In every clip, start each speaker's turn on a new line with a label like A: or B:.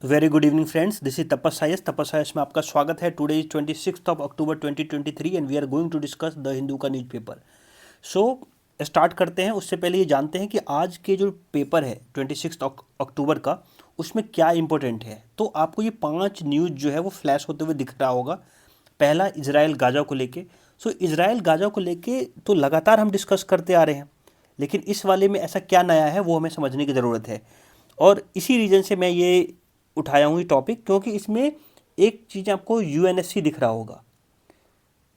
A: Very good evening friends, this is तपस्सायस में आपका स्वागत है। Today is 26 October 2023 and we are going to discuss the Hindu का न्यूज़पेपर। सो स्टार्ट करते हैं। उससे पहले ये जानते हैं कि आज के जो पेपर है 26 अक्टूबर का, उसमें क्या इंपॉर्टेंट है। तो आपको ये 5 न्यूज़ जो है वो फ्लैश होते हुए दिख रहा होगा। पहला, इजराइल गाजा को लेके। सो इजराइल गाजा को लेके तो लगातार हम डिस्कस करते आ रहे हैं, लेकिन इस वाले में ऐसा क्या नया है वो हमें समझने की ज़रूरत है। और इसी रीज़न से मैं ये उठाया हूँ ये टॉपिक, क्योंकि इसमें एक चीज़ आपको यूएनएससी दिख रहा होगा।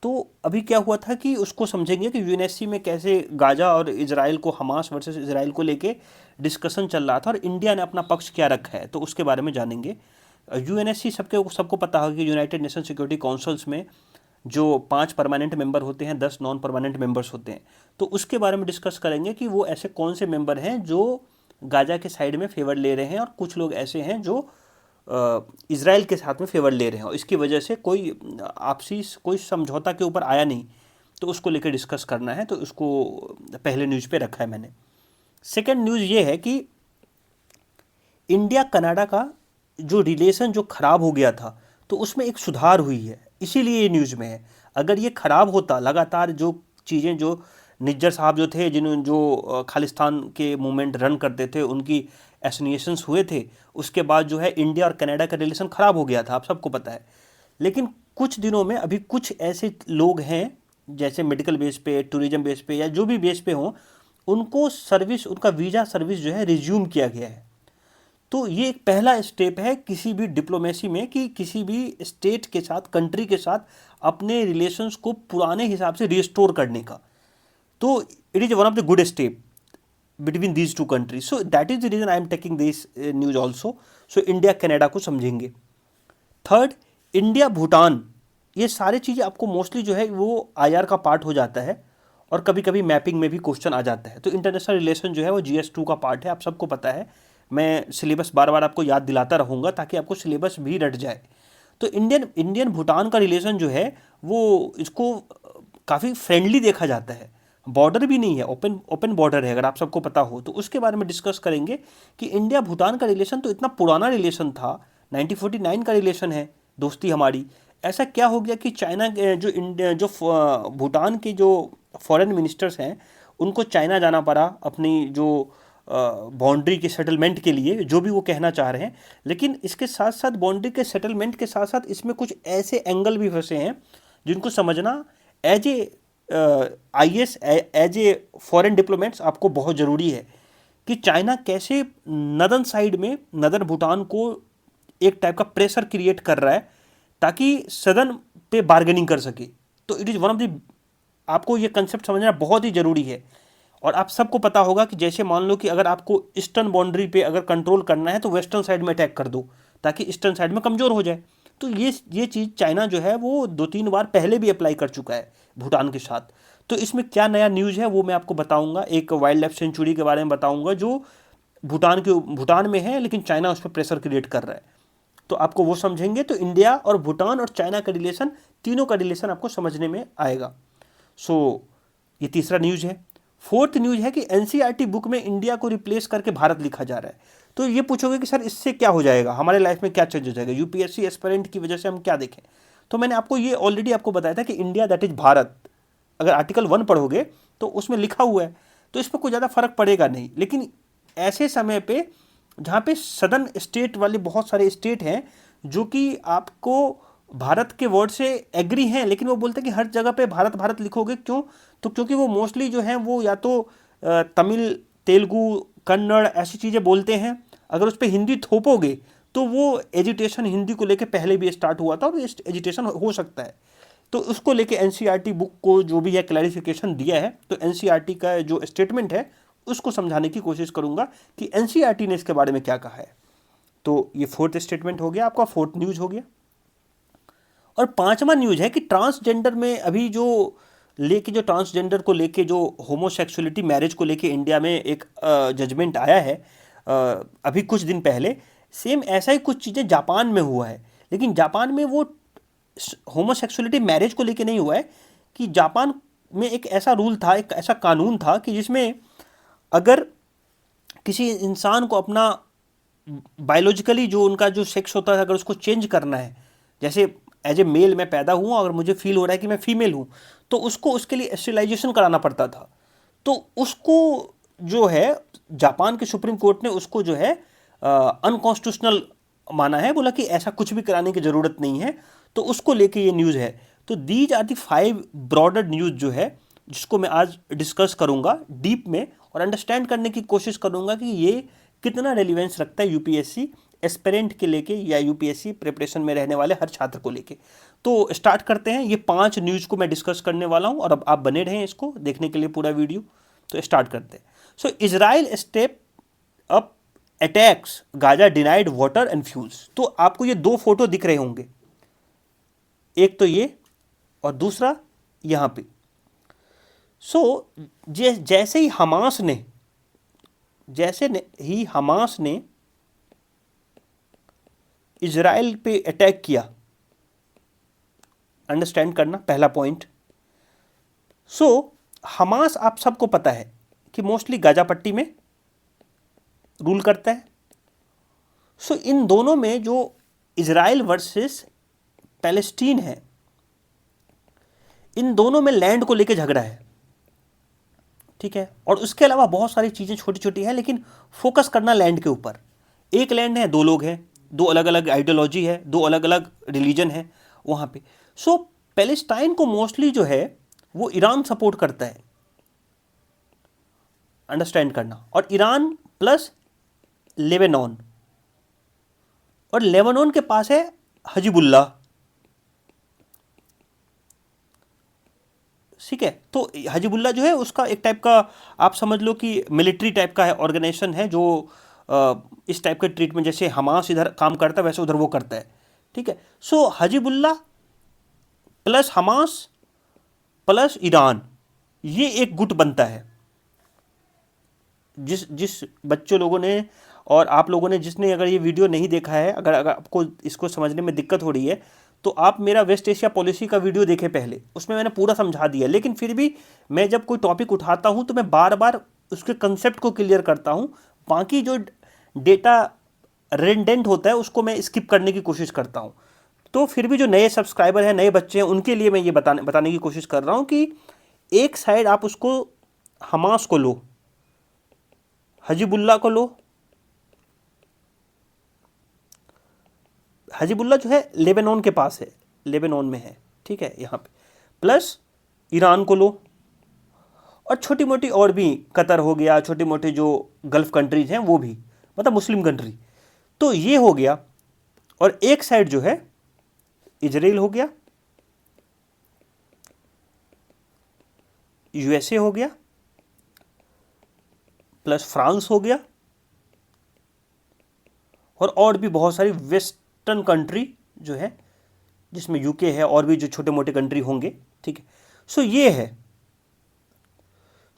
A: तो अभी क्या हुआ था कि उसको समझेंगे कि यूएनएससी में कैसे गाजा और इजराइल को, हमास वर्सेस इजराइल को लेके डिस्कशन चल रहा था और इंडिया ने अपना पक्ष क्या रखा है, तो उसके बारे में जानेंगे। यूएनएससी सबको पता होगा कि यूनाइटेड नेशन सिक्योरिटी काउंसिल्स में जो 5 परमानेंट मेंबर होते हैं, 10 नॉन परमानेंट मेंबर्स होते हैं। तो उसके बारे में डिस्कस करेंगे कि वो ऐसे कौन से मेंबर हैं जो गाजा के साइड में फेवर ले रहे हैं और कुछ लोग ऐसे हैं जो इसराइल के साथ में फेवर ले रहे हैं और इसकी वजह से कोई आपसी कोई समझौता के ऊपर आया नहीं। तो उसको लेकर डिस्कस करना है, तो उसको पहले न्यूज़ पे रखा है मैंने। सेकंड न्यूज़ ये है कि इंडिया कनाडा का जो रिलेशन जो ख़राब हो गया था, तो उसमें एक सुधार हुई है, इसीलिए ये न्यूज़ में है। अगर ये ख़राब होता, लगातार जो चीज़ें, जो निज्जर साहब जो थे, जिन्होंने जो खालिस्तान के मूवमेंट रन करते थे, उनकी एसोसिएशंस हुए थे, उसके बाद जो है इंडिया और कनाडा का रिलेशन ख़राब हो गया था, आप सबको पता है। लेकिन कुछ दिनों में अभी कुछ ऐसे लोग हैं, जैसे मेडिकल बेस पे, टूरिज्म बेस पे या जो भी बेस पे हों, उनको सर्विस, उनका वीज़ा सर्विस जो है रिज्यूम किया गया है। तो ये एक पहला स्टेप है किसी भी डिप्लोमेसी में कि किसी भी स्टेट के साथ, कंट्री के साथ अपने रिलेशंस को पुराने हिसाब से रिस्टोर करने का। तो it is one of the good step between these two countries. So that is the reason I am taking this news also. So India Canada को समझेंगे। थर्ड, इंडिया भूटान, ये सारी चीज़ें आपको मोस्टली जो है वो आईआर का पार्ट हो जाता है और कभी कभी मैपिंग में भी क्वेश्चन आ जाता है। तो इंटरनेशनल रिलेशन जो है वो जीएस 2 का पार्ट है, आप सबको पता है। मैं सिलेबस बार बार आपको याद दिलाता रहूँगा ताकि आपको सिलेबस भी रट जाए। तो इंडियन इंडियन भूटान का रिलेशन जो है वो, इसको काफ़ी फ्रेंडली देखा जाता है। बॉर्डर भी नहीं है, ओपन ओपन बॉर्डर है, अगर आप सबको पता हो। तो उसके बारे में डिस्कस करेंगे कि इंडिया भूटान का रिलेशन तो इतना पुराना रिलेशन था, 1949 का रिलेशन है, दोस्ती हमारी। ऐसा क्या हो गया कि चाइना जो इंडिया जो भूटान के जो फॉरेन मिनिस्टर्स हैं, उनको चाइना जाना पड़ा अपनी जो बाउंड्री के सेटलमेंट के लिए, जो भी वो कहना चाह रहे हैं। लेकिन इसके साथ साथ, बाउंड्री के सेटलमेंट के साथ साथ, इसमें कुछ ऐसे एंगल भी फंसे हैं जिनको समझना as a IAS, as a foreign diplomats आपको बहुत ज़रूरी है कि चाइना कैसे नदन साइड में, नदन भूटान को एक टाइप का प्रेशर क्रिएट कर रहा है ताकि सदन पे बार्गेनिंग कर सके। तो it is one of the, आपको ये कंसेप्ट समझना बहुत ही ज़रूरी है। और आप सबको पता होगा कि जैसे मान लो कि अगर आपको ईस्टर्न बाउंड्री पे अगर कंट्रोल करना है तो वेस्टर्न साइड में अटैक कर दो ताकि ईस्टर्न साइड में कमज़ोर हो जाए। तो ये चीज़ चाइना जो है वो 2-3 बार पहले भी अप्लाई कर चुका है भूटान के साथ। तो इसमें क्या नया न्यूज़ है वो मैं आपको बताऊंगा। एक वाइल्ड लाइफ सेंचुरी के बारे में बताऊंगा जो भूटान में है, लेकिन चाइना उस पर प्रेशर क्रिएट कर रहा है। तो आपको वो समझेंगे तो इंडिया और भूटान और चाइना का रिलेशन, तीनों का रिलेशन आपको समझने में आएगा। सो ये तीसरा न्यूज़ है। फोर्थ न्यूज़ है कि एनसीईआरटी बुक में इंडिया को रिप्लेस करके भारत लिखा जा रहा है। तो ये पूछोगे कि सर इससे क्या हो जाएगा, हमारे लाइफ में क्या चेंज हो जाएगा, यूपीएससी एस्पिरेंट की वजह से हम क्या देखें। तो मैंने आपको ये ऑलरेडी आपको बताया था कि इंडिया दैट इज भारत, अगर आर्टिकल 1 पढ़ोगे तो उसमें लिखा हुआ है, तो इस पर कोई ज़्यादा फर्क पड़ेगा नहीं। लेकिन ऐसे समय पे जहाँ पे सदर्न स्टेट वाले बहुत सारे स्टेट हैं जो कि आपको भारत के वर्ड से एग्री हैं, लेकिन वो बोलते हैं कि हर जगह पे भारत भारत लिखोगे क्यों। तो क्योंकि वो मोस्टली जो हैं वो या तो तमिल, तेलुगु, कन्नड़ ऐसी चीज़ें बोलते हैं। अगर उस पर हिंदी थोपोगे तो वो एजिटेशन हिंदी को लेके पहले भी स्टार्ट हुआ था और ये एजिटेशन हो सकता है। तो उसको लेके एनसीईआरटी बुक को जो भी है क्लैरिफिकेशन दिया है, तो एनसीईआरटी का जो स्टेटमेंट है उसको समझाने की कोशिश करूंगा कि एनसीईआरटी ने इसके बारे में क्या कहा है। तो ये फोर्थ स्टेटमेंट हो गया, आपका फोर्थ न्यूज़ हो गया। और पांचवा न्यूज़ है कि ट्रांसजेंडर में अभी जो ट्रांसजेंडर को लेके, जो होमोसेक्सुअलिटी मैरिज को लेके इंडिया में एक जजमेंट आया है अभी कुछ दिन पहले। सेम ऐसा ही कुछ चीज़ें जापान में हुआ है, लेकिन जापान में वो होमोसेक्सुअलिटी मैरिज को लेके नहीं हुआ है। कि जापान में एक ऐसा रूल था, एक ऐसा कानून था कि जिसमें अगर किसी इंसान को अपना बायोलॉजिकली जो उनका जो सेक्स होता है अगर उसको चेंज करना है, जैसे एज ए मेल मैं पैदा हुआ और मुझे फील हो रहा है कि मैं फीमेल हूँ, तो उसको उसके लिए स्टेरिलाइजेशन कराना पड़ता था। तो उसको जो है जापान के सुप्रीम कोर्ट ने उसको जो है अनकॉन्स्टिट्यूशनल माना है, बोला कि ऐसा कुछ भी कराने की ज़रूरत नहीं है। तो उसको लेके ये न्यूज़ है। तो these are the 5 broader news जो है जिसको मैं आज डिस्कस करूंगा डीप में और अंडरस्टैंड करने की कोशिश करूंगा कि ये कितना रेलिवेंस रखता है यूपीएससी एस्पिरेंट के लेके या यूपीएससी प्रिपरेशन में रहने वाले हर छात्र को लेके। तो स्टार्ट करते हैं। ये 5 न्यूज़ को मैं डिस्कस करने वाला हूं और अब आप बने रहें इसको देखने के लिए पूरा वीडियो। तो स्टार्ट करते हैं। So Israel step up attacks Gaza denied water and fuels. तो आपको ये 2 फोटो दिख रहे होंगे, एक तो ये और दूसरा यहां पे। सो जैसे ही हमास ने इजराइल पे अटैक किया, अंडरस्टैंड करना पहला पॉइंट। सो हमास आप सबको पता है कि मोस्टली गाजा पट्टी में रूल करता है। सो इन दोनों में जो इजराइल वर्सेस पैलेस्टीन है, इन दोनों में लैंड को लेके झगड़ा है, ठीक है। और उसके अलावा बहुत सारी चीज़ें छोटी छोटी हैं, लेकिन फोकस करना लैंड के ऊपर। एक लैंड है, 2 लोग हैं, 2 अलग अलग आइडियोलॉजी है, 2 अलग अलग रिलीजन है वहाँ पे। सो पैलेस्टाइन को मोस्टली जो है वो ईरान सपोर्ट करता है, अंडरस्टैंड करना। और ईरान प्लस लेबनान, और लेबनान के पास है हजिबुल्ला, ठीक है। तो हजिबुल्ला जो है उसका एक टाइप का आप समझ लो कि मिलिट्री टाइप का है, ऑर्गेनाइजेशन है जो इस टाइप के ट्रीटमेंट जैसे हमास इधर काम करता है वैसे उधर वो करता है, ठीक है। सो हजिबुल्ला प्लस हमास प्लस ईरान, ये एक गुट बनता है। जिस बच्चों लोगों ने और आप लोगों ने जिसने अगर ये वीडियो नहीं देखा है, अगर आपको इसको समझने में दिक्कत हो रही है, तो आप मेरा वेस्ट एशिया पॉलिसी का वीडियो देखें पहले, उसमें मैंने पूरा समझा दिया। लेकिन फिर भी मैं जब कोई टॉपिक उठाता हूं तो मैं बार बार उसके कंसेप्ट को क्लियर करता हूं, बाकी जो डेटा रेंडेंट होता है उसको मैं स्किप करने की कोशिश करता हूं। तो फिर भी जो नए सब्सक्राइबर हैं, नए बच्चे हैं, उनके लिए मैं ये बताने की कोशिश कर रहा हूं कि एक साइड आप उसको हमास को लो, हजिबुल्ला को लो। हजिबुल्ला जो है लेबनान के पास है, लेबनान में है, ठीक है, यहाँ पे। प्लस ईरान को लो, और छोटी मोटी और भी, कतर हो गया, छोटी मोटी जो गल्फ कंट्रीज हैं वो भी, मतलब मुस्लिम कंट्री। तो ये हो गया। और एक साइड जो है इजराइल हो गया, यूएसए हो गया, प्लस फ्रांस हो गया, और भी बहुत सारी वेस्टर्न कंट्री जो है जिसमें यूके है और भी जो छोटे मोटे कंट्री होंगे, ठीक है। सो ये है।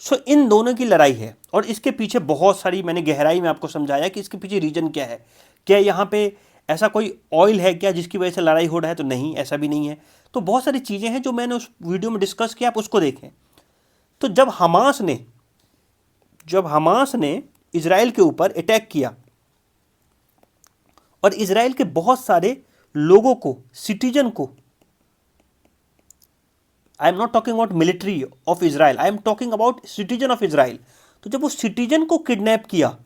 A: सो इन दोनों की लड़ाई है और इसके पीछे बहुत सारी, मैंने गहराई में आपको समझाया कि इसके पीछे रीजन क्या है। क्या यहाँ पे ऐसा कोई ऑयल है क्या जिसकी वजह से लड़ाई हो रहा है? तो नहीं, ऐसा भी नहीं है। तो बहुत सारी चीज़ें हैं जो मैंने उस वीडियो में डिस्कस किया, आप उसको देखें। तो जब हमास ने इजराइल के ऊपर अटैक किया और इजराइल के बहुत सारे लोगों को, सिटीजन को, आई am not talking about military of Israel, I am talking about citizen of Israel. तो जब उस सिटीजन को किडनैप किया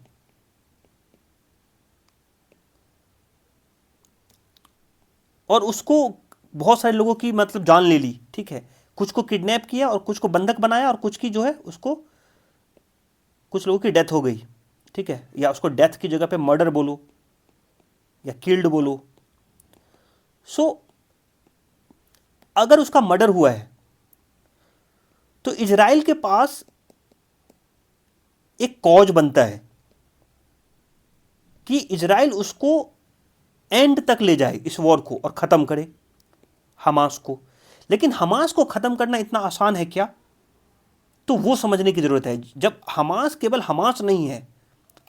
A: और उसको बहुत सारे लोगों की मतलब जान ले ली, ठीक है, कुछ को किडनैप किया और कुछ को बंधक बनाया और कुछ की जो है उसको, कुछ लोगों की डेथ हो गई, ठीक है, या उसको डेथ की जगह पे मर्डर बोलो या किल्ड बोलो। सो अगर उसका मर्डर हुआ है तो इजराइल के पास एक कॉज बनता है कि इजराइल उसको एंड तक ले जाए इस वॉर को और ख़त्म करे हमास को। लेकिन हमास को ख़त्म करना इतना आसान है क्या? तो वो समझने की ज़रूरत है। जब हमास केवल हमास नहीं है,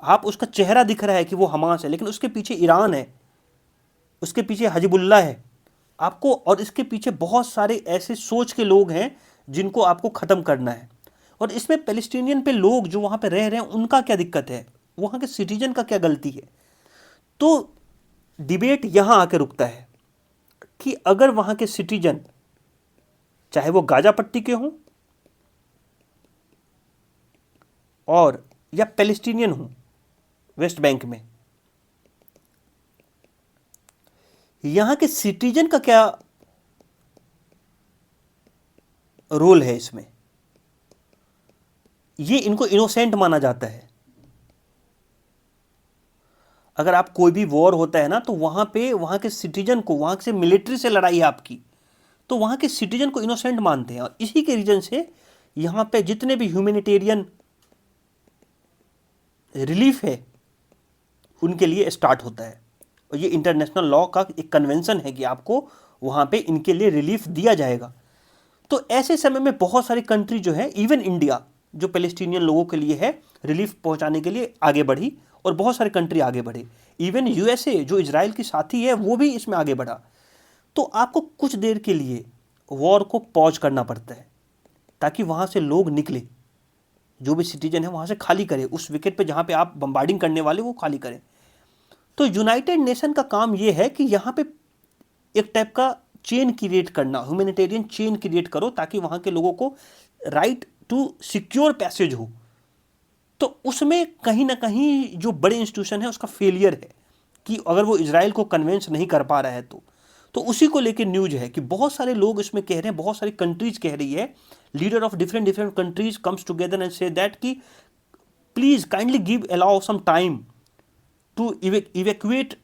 A: आप उसका चेहरा दिख रहा है कि वो हमास है, लेकिन उसके पीछे ईरान है, उसके पीछे हजिबुल्ला है आपको, और इसके पीछे बहुत सारे ऐसे सोच के लोग हैं जिनको आपको ख़त्म करना है। और इसमें पैलेस्टीनियन पे लोग जो वहाँ पे रह रहे हैं उनका क्या दिक्कत है, वहाँ के सिटीजन का क्या गलती है? तो डिबेट यहाँ आके रुकता है कि अगर वहाँ के सिटीजन, चाहे वो गाजा पट्टी के हों और या पैलेस्टीनियन हों वेस्ट बैंक में, यहाँ के सिटीजन का क्या रोल है इसमें? ये इनको इनोसेंट माना जाता है। अगर आप कोई भी वॉर होता है ना, तो वहां पे वहां के सिटीजन को, वहां से मिलिट्री से लड़ाई है आपकी, तो वहां के सिटीजन को इनोसेंट मानते हैं। और इसी के रीजन से यहां पे जितने भी ह्यूमैनिटेरियन रिलीफ है उनके लिए स्टार्ट होता है। और ये इंटरनेशनल लॉ का एक कन्वेंशन है कि आपको वहां पे इनके लिए रिलीफ दिया जाएगा। तो ऐसे समय में बहुत सारी कंट्री जो है, इवन इंडिया जो पैलेस्टीनियन लोगों के लिए है, रिलीफ पहुंचाने के लिए आगे बढ़ी और बहुत सारे कंट्री आगे बढ़े। इवन यूएसए जो इजराइल की साथी है वो भी इसमें आगे बढ़ा। तो आपको कुछ देर के लिए वॉर को पॉज करना पड़ता है ताकि वहाँ से लोग निकले, जो भी सिटीजन है वहाँ से खाली करे, उस विकेट पे जहाँ पे आप बम्बार्डिंग करने वाले वो खाली करें। तो यूनाइटेड नेशन का काम ये है कि यहाँ पे एक टाइप का चेन क्रिएट करना, ह्यूमैनिटेरियन चेन क्रिएट करो ताकि वहाँ के लोगों को राइट टू सिक्योर पैसेज हो। तो उसमें कहीं ना कहीं जो बड़े इंस्टीट्यूशन है उसका फेलियर है कि अगर वो इजराइल को कन्विंस नहीं कर पा रहा है तो उसी को लेकर न्यूज है कि बहुत सारे लोग इसमें कह रहे हैं, बहुत सारी कंट्रीज कह रही है, leader of different different countries comes together and say that कि please kindly give allow some time to evacuate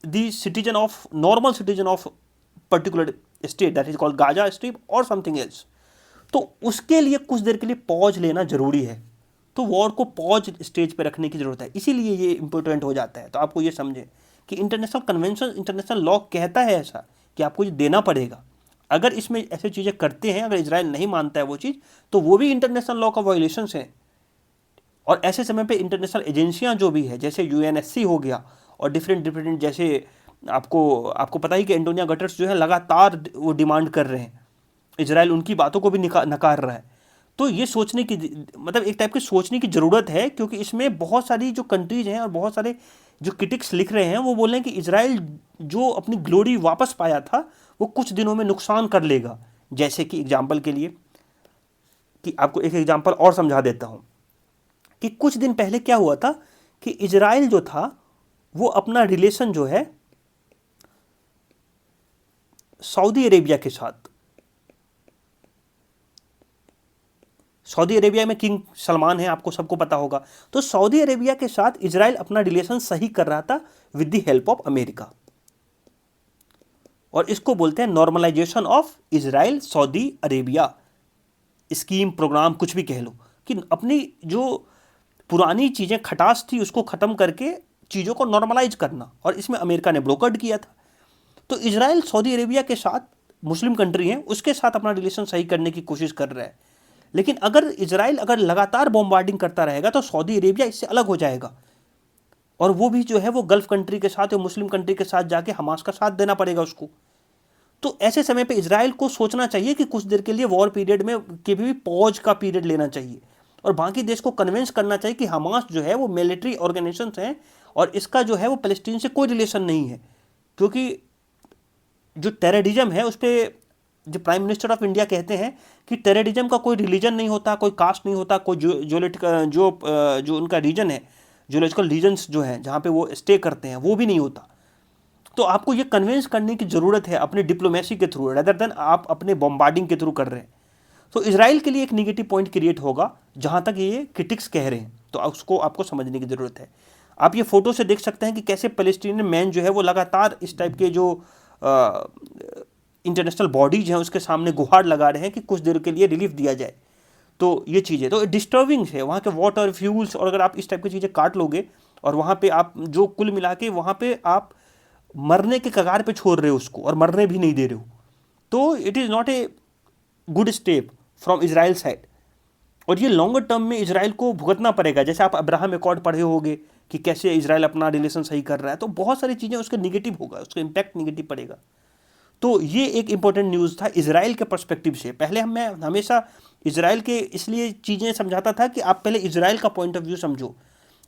A: the citizen of normal citizen of particular state that is called Gaza strip और something else. तो उसके लिए कुछ देर के लिए pause लेना जरूरी है। तो वॉर को पॉज स्टेज पे रखने की जरूरत है, इसीलिए ये इंपॉर्टेंट हो जाता है। तो आपको ये समझें कि इंटरनेशनल कन्वेंशन, इंटरनेशनल लॉ कहता है ऐसा कि आपको ये देना पड़ेगा। अगर इसमें ऐसी चीज़ें करते हैं, अगर इजराइल नहीं मानता है वो चीज़, तो वो भी इंटरनेशनल लॉ का वायोलेशन है। और ऐसे समय पे इंटरनेशनल एजेंसियां जो भी है, जैसे यूएनएससी हो गया और डिफरेंट जैसे आपको पता ही कि एंटोनियो गटर्स जो है लगातार वो डिमांड कर रहे हैं, इजराइल उनकी बातों को भी नकार रहा है। तो ये सोचने की, मतलब एक टाइप की सोचने की ज़रूरत है, क्योंकि इसमें बहुत सारी जो कंट्रीज हैं और बहुत सारे जो क्रिटिक्स लिख रहे हैं वो बोल रहे हैं कि इजराइल जो अपनी ग्लोरी वापस पाया था वो कुछ दिनों में नुकसान कर लेगा। जैसे कि एग्जाम्पल के लिए, कि आपको एक एग्जाम्पल और समझा देता हूँ कि कुछ दिन पहले क्या हुआ था कि इजराइल जो था वो अपना रिलेशन जो है सऊदी अरेबिया के साथ, सऊदी अरेबिया में किंग सलमान है, आपको सबको पता होगा, तो सऊदी अरेबिया के साथ इजराइल अपना रिलेशन सही कर रहा था with the help of America. और इसको बोलते हैं normalization of Israel Saudi Arabia scheme, program, कुछ भी कह लो, कि अपनी जो पुरानी चीज़ें खटास थी उसको ख़त्म करके चीज़ों को नॉर्मलाइज करना। और इसमें अमेरिका ने ब्लोकड किया था। तो इजराइल सऊदी अरेबिया के साथ, मुस्लिम कंट्री है, उसके साथ अपना रिलेशन सही करने की कोशिश कर रहा है। लेकिन अगर इजराइल अगर लगातार बॉम्बार्डिंग करता रहेगा तो सऊदी अरेबिया इससे अलग हो जाएगा, और वो भी जो है वो गल्फ कंट्री के साथ या मुस्लिम कंट्री के साथ जाके हमास का साथ देना पड़ेगा उसको। तो ऐसे समय पे इजराइल को सोचना चाहिए कि कुछ देर के लिए वॉर पीरियड में के भी पॉज का पीरियड लेना चाहिए और बाकी देश को कन्विंस करना चाहिए कि हमास जो है वो मिलिट्री ऑर्गेनाइजेशन है और इसका जो है वो पैलेस्टीन से कोई रिलेशन नहीं है। क्योंकि जो टेररिज्म है उस पर जो प्राइम मिनिस्टर ऑफ इंडिया कहते हैं कि टेररिज्म का कोई रिलीजन नहीं होता, कोई कास्ट नहीं होता, कोई जो उनका रीजन है, जियोलॉजिकल रीजन्स जो हैं जहाँ पे वो स्टे करते हैं वो भी नहीं होता। तो आपको ये कन्विंस करने की ज़रूरत है अपने डिप्लोमेसी के थ्रू, रेदर देन आप अपने बॉम्बार्डिंग के थ्रू कर रहे हैं। तो इजराइल के लिए एक निगेटिव पॉइंट क्रिएट होगा जहाँ तक ये क्रिटिक्स कह रहे हैं, तो उसको आपको समझने की ज़रूरत है। आप ये फोटो से देख सकते हैं कि कैसे पैलेस्टीनियन मैन जो है वो लगातार इस टाइप के जो इंटरनेशनल बॉडीज हैं उसके सामने गुहार लगा रहे हैं कि कुछ देर के लिए रिलीफ दिया जाए। तो ये चीज़ें तो डिस्टर्बिंग है, वहाँ के वाटर, फ्यूल्स, और अगर आप इस टाइप की चीज़ें काट लोगे और वहाँ पे आप जो कुल मिला के वहाँ पे आप मरने के कगार पे छोड़ रहे हो उसको और मरने भी नहीं दे रहे हो, तो it is not a good step from Israel side. और ये लॉन्गर टर्म में इजराइल को भुगतना पड़ेगा। जैसे आप अब्राहम अकॉर्ड पढ़े होंगे कि कैसे इजराइल अपना रिलेशन सही कर रहा है, तो बहुत सारी चीज़ें उसके निगेटिव होगा, उसका इम्पैक्ट निगेटिव पड़ेगा। तो ये एक इंपॉर्टेंट न्यूज़ था इजराइल के पर्सपेक्टिव से। पहले मैं हमेशा इजराइल के इसलिए चीज़ें समझाता था कि आप पहले इजराइल का पॉइंट ऑफ व्यू समझो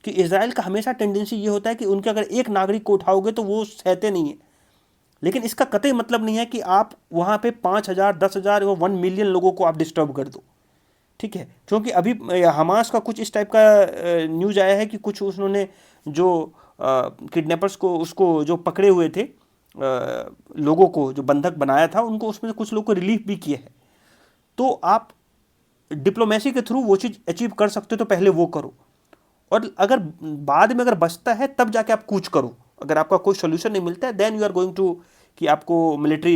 A: कि इजराइल का हमेशा टेंडेंसी ये होता है कि उनके अगर एक नागरिक को उठाओगे तो वो सहते नहीं है, लेकिन इसका कतई मतलब नहीं है कि आप वहाँ पे 5,000, 10,000 या 1 मिलियन लोगों को आप डिस्टर्ब कर दो, ठीक है। क्योंकि अभी हमास का कुछ इस टाइप का न्यूज़ आया है कि कुछ उन्होंने जो किडनैपर्स को उसको जो पकड़े हुए थे लोगों को जो बंधक बनाया था उनको, उसमें से कुछ लोगों को रिलीफ भी किया है। तो आप डिप्लोमेसी के थ्रू वो चीज़ अचीव कर सकते हो तो पहले वो करो, और अगर बाद में अगर बचता है तब जाके आप कूच करो। अगर आपका कोई सोल्यूशन नहीं मिलता है then you are going to कि आपको मिलिट्री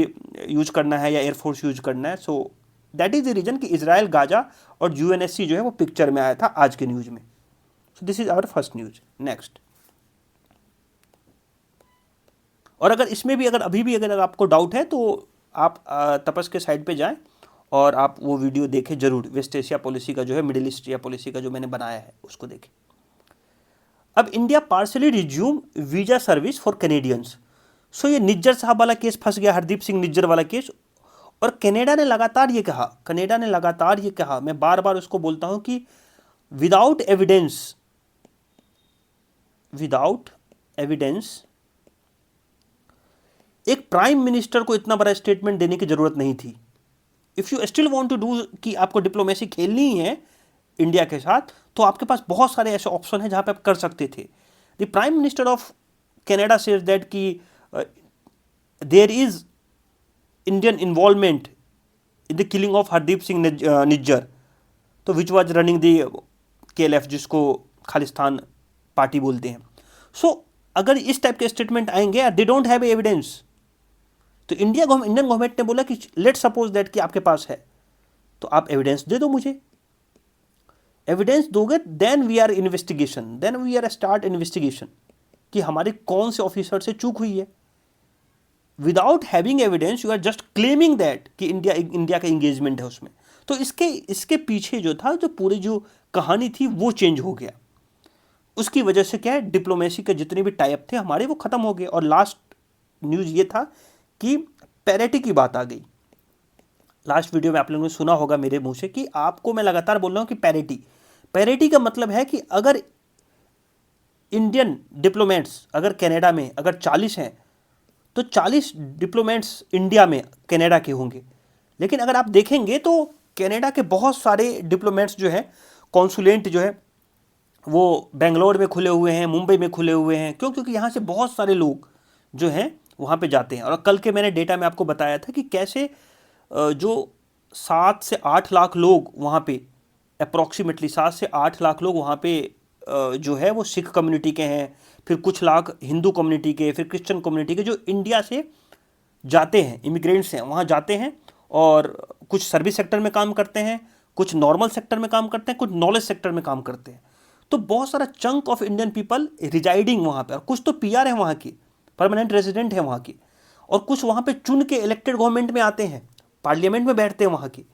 A: यूज करना है या एयरफोर्स यूज करना है। So that is the reason कि इजराइल, गाजा और यूएनएससी जो है वो पिक्चर में आया था आज के न्यूज़ में। So this is our first news. Next, और अगर इसमें भी अगर अभी भी अगर आपको डाउट है तो आप तपस के साइड पे जाएं और आप वो वीडियो देखें जरूर, वेस्ट एशिया पॉलिसी का जो है, मिडिल ईस्ट एशिया पॉलिसी का जो मैंने बनाया है उसको देखें। अब India partially resume visa service for Canadians. So ये निज्जर साहब वाला केस फंस गया, हरदीप सिंह निज्जर वाला केस। और कनाडा ने लगातार ये कहा, मैं बार बार उसको बोलता हूं कि विदाउट एविडेंस एक प्राइम मिनिस्टर को इतना बड़ा स्टेटमेंट देने की जरूरत नहीं थी। If you still want to do कि आपको डिप्लोमेसी खेलनी ही है इंडिया के साथ, तो आपके पास बहुत सारे ऐसे ऑप्शन हैं जहां पे आप कर सकते थे। The prime minister of Canada says that कि there is Indian involvement in the killing of Hardeep Singh Nijjar, तो which was running the KLF, जिसको खालिस्तान पार्टी बोलते हैं। सो अगर इस टाइप के स्टेटमेंट आएंगे, दे डोंट हैव एविडेंस, तो इंडियन गवर्नमेंट ने बोला कि लेट सपोज दैट कि आपके पास है, तो आप एविडेंस दे दो मुझे। एविडेंस दोगे then we are start investigation कि हमारे कौन से ऑफिसर से चूक हुई है। Without having evidence you are just claiming that कि इंडिया का इंगेजमेंट है उसमें। तो इसके पीछे जो था, जो पूरी जो कहानी थी वो चेंज हो गया। उसकी वजह से क्या है, डिप्लोमेसी के जितने भी टाइप थे हमारे वो खत्म हो गए। और लास्ट न्यूज़ ये था कि पैरिटी की बात आ गई। लास्ट वीडियो में आप लोगों ने सुना होगा मेरे मुंह से कि आपको मैं लगातार बोल रहा हूं कि पैरिटी का मतलब है कि अगर इंडियन डिप्लोमेट्स अगर कनाडा में अगर 40 हैं तो 40 डिप्लोमेट्स इंडिया में कनाडा के होंगे। लेकिन अगर आप देखेंगे तो कनाडा के बहुत सारे डिप्लोमेट्स जो है, कॉन्सुलेट जो है वो बेंगलोर में खुले हुए हैं, मुंबई में खुले हुए हैं। क्यों? क्योंकि यहाँ से बहुत सारे लोग जो हैं वहाँ पे जाते हैं। और कल के मैंने डेटा में आपको बताया था कि कैसे जो 7 से 8 लाख लोग वहाँ पे, अप्रॉक्सीमेटली 7 से 8 लाख लोग वहाँ पे जो है वो सिख कम्युनिटी के हैं, फिर कुछ लाख हिंदू कम्युनिटी के, फिर क्रिश्चियन कम्युनिटी के, जो इंडिया से जाते हैं, इमिग्रेंट्स हैं, वहाँ जाते हैं और कुछ सर्विस सेक्टर में काम करते हैं, कुछ नॉर्मल सेक्टर में काम करते हैं, कुछ नॉलेज सेक्टर में काम करते हैं। तो बहुत सारा chunk of Indian people residing वहाँ पे, और कुछ तो PR है वहाँ की, परमानेंट रेजिडेंट है वहाँ की, और कुछ वहाँ पे चुन के इलेक्टेड गवर्नमेंट में आते हैं, पार्लियामेंट में बैठते हैं वहाँ की।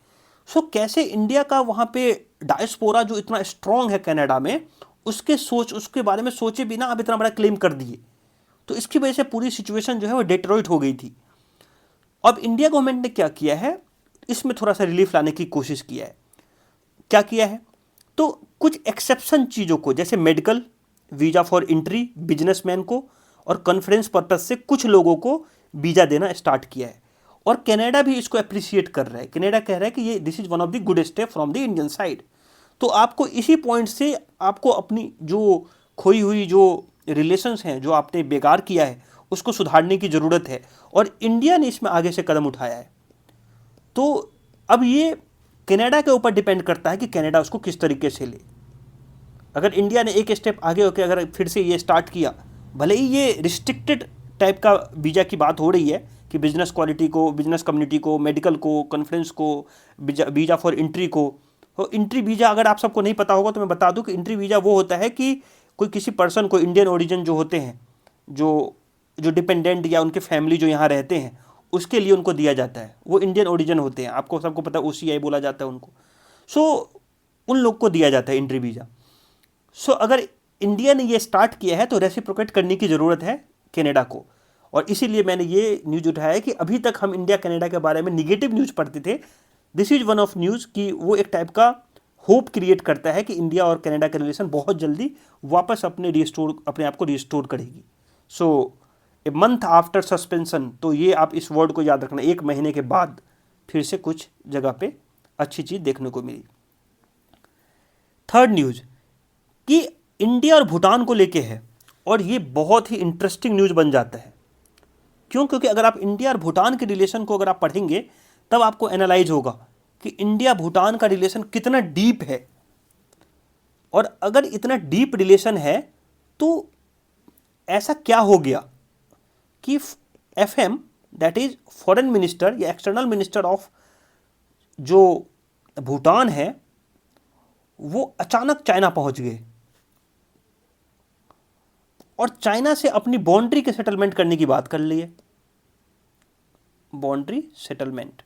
A: सो कैसे इंडिया का वहाँ पे डायस्पोरा जो इतना स्ट्रांग है कनाडा में, उसके बारे में सोचे बिना आप इतना बड़ा क्लेम कर दिए। तो इसकी वजह से पूरी सिचुएशन जो है वो डिट्रॉइट हो गई थी। अब इंडिया गवर्नमेंट ने क्या किया है, इसमें थोड़ा सा रिलीफ लाने की कोशिश किया है। क्या किया है, तो कुछ एक्सेप्शन चीज़ों को, जैसे medical visa for entry businessman को, और कॉन्फ्रेंस पर्पज से कुछ लोगों को वीज़ा देना स्टार्ट किया है। और कनाडा भी इसको अप्रिशिएट कर रहा है। कनाडा कह रहा है कि ये this is one of the good step from the Indian side. तो आपको इसी पॉइंट से आपको अपनी जो खोई हुई जो रिलेशंस हैं, जो आपने बेकार किया है, उसको सुधारने की ज़रूरत है। और इंडिया ने इसमें आगे से कदम उठाया है। तो अब ये कनाडा के ऊपर डिपेंड करता है कि कनाडा उसको किस तरीके से ले। अगर इंडिया ने एक स्टेप आगे होकर अगर फिर से ये स्टार्ट किया, भले ही ये रिस्ट्रिक्टेड टाइप का वीज़ा की बात हो रही है कि बिजनेस क्वालिटी को, बिजनेस कम्युनिटी को, मेडिकल को, कॉन्फ्रेंस को, वीज़ा फॉर एंट्री को। तो एंट्री वीज़ा अगर आप सबको नहीं पता होगा तो मैं बता दूं कि एंट्री वीज़ा वो होता है कि कोई किसी पर्सन को, इंडियन ओरिजिन जो होते हैं, जो डिपेंडेंट या उनके फैमिली जो यहाँ रहते हैं, उसके लिए उनको दिया जाता है। वो इंडियन ओरिजिन होते हैं, आपको सबको पता है, OCI बोला जाता है उनको। सो उन लोग को दिया जाता है एंट्री वीज़ा। सो अगर इंडिया ने ये स्टार्ट किया है तो रेसिप्रोकेट करने की ज़रूरत है कनाडा को। और इसीलिए मैंने ये न्यूज़ उठाया है कि अभी तक हम इंडिया कनाडा के बारे में निगेटिव न्यूज़ पढ़ते थे। This is one of news कि वो एक टाइप का होप क्रिएट करता है कि इंडिया और कनाडा का रिलेशन बहुत जल्दी वापस अपने आप को रिस्टोर करेगी। सो ए मंथ आफ्टर सस्पेंशन, तो ये आप इस वर्ड को याद रखना, 1 महीने के बाद फिर से कुछ जगह पे अच्छी चीज़ देखने को मिली। थर्ड न्यूज़ कि इंडिया और भूटान को लेके है, और ये बहुत ही इंटरेस्टिंग न्यूज़ बन जाता है। क्यों? क्योंकि अगर आप इंडिया और भूटान के रिलेशन को अगर आप पढ़ेंगे तब आपको एनालाइज होगा कि इंडिया भूटान का रिलेशन कितना डीप है। और अगर इतना डीप रिलेशन है तो ऐसा क्या हो गया कि FM, that is foreign minister या एक्सटर्नल मिनिस्टर ऑफ जो भूटान है, वो अचानक चाइना पहुंच गए और चाइना से अपनी बाउंड्री के सेटलमेंट करने की बात कर ली है। बाउंड्री सेटलमेंट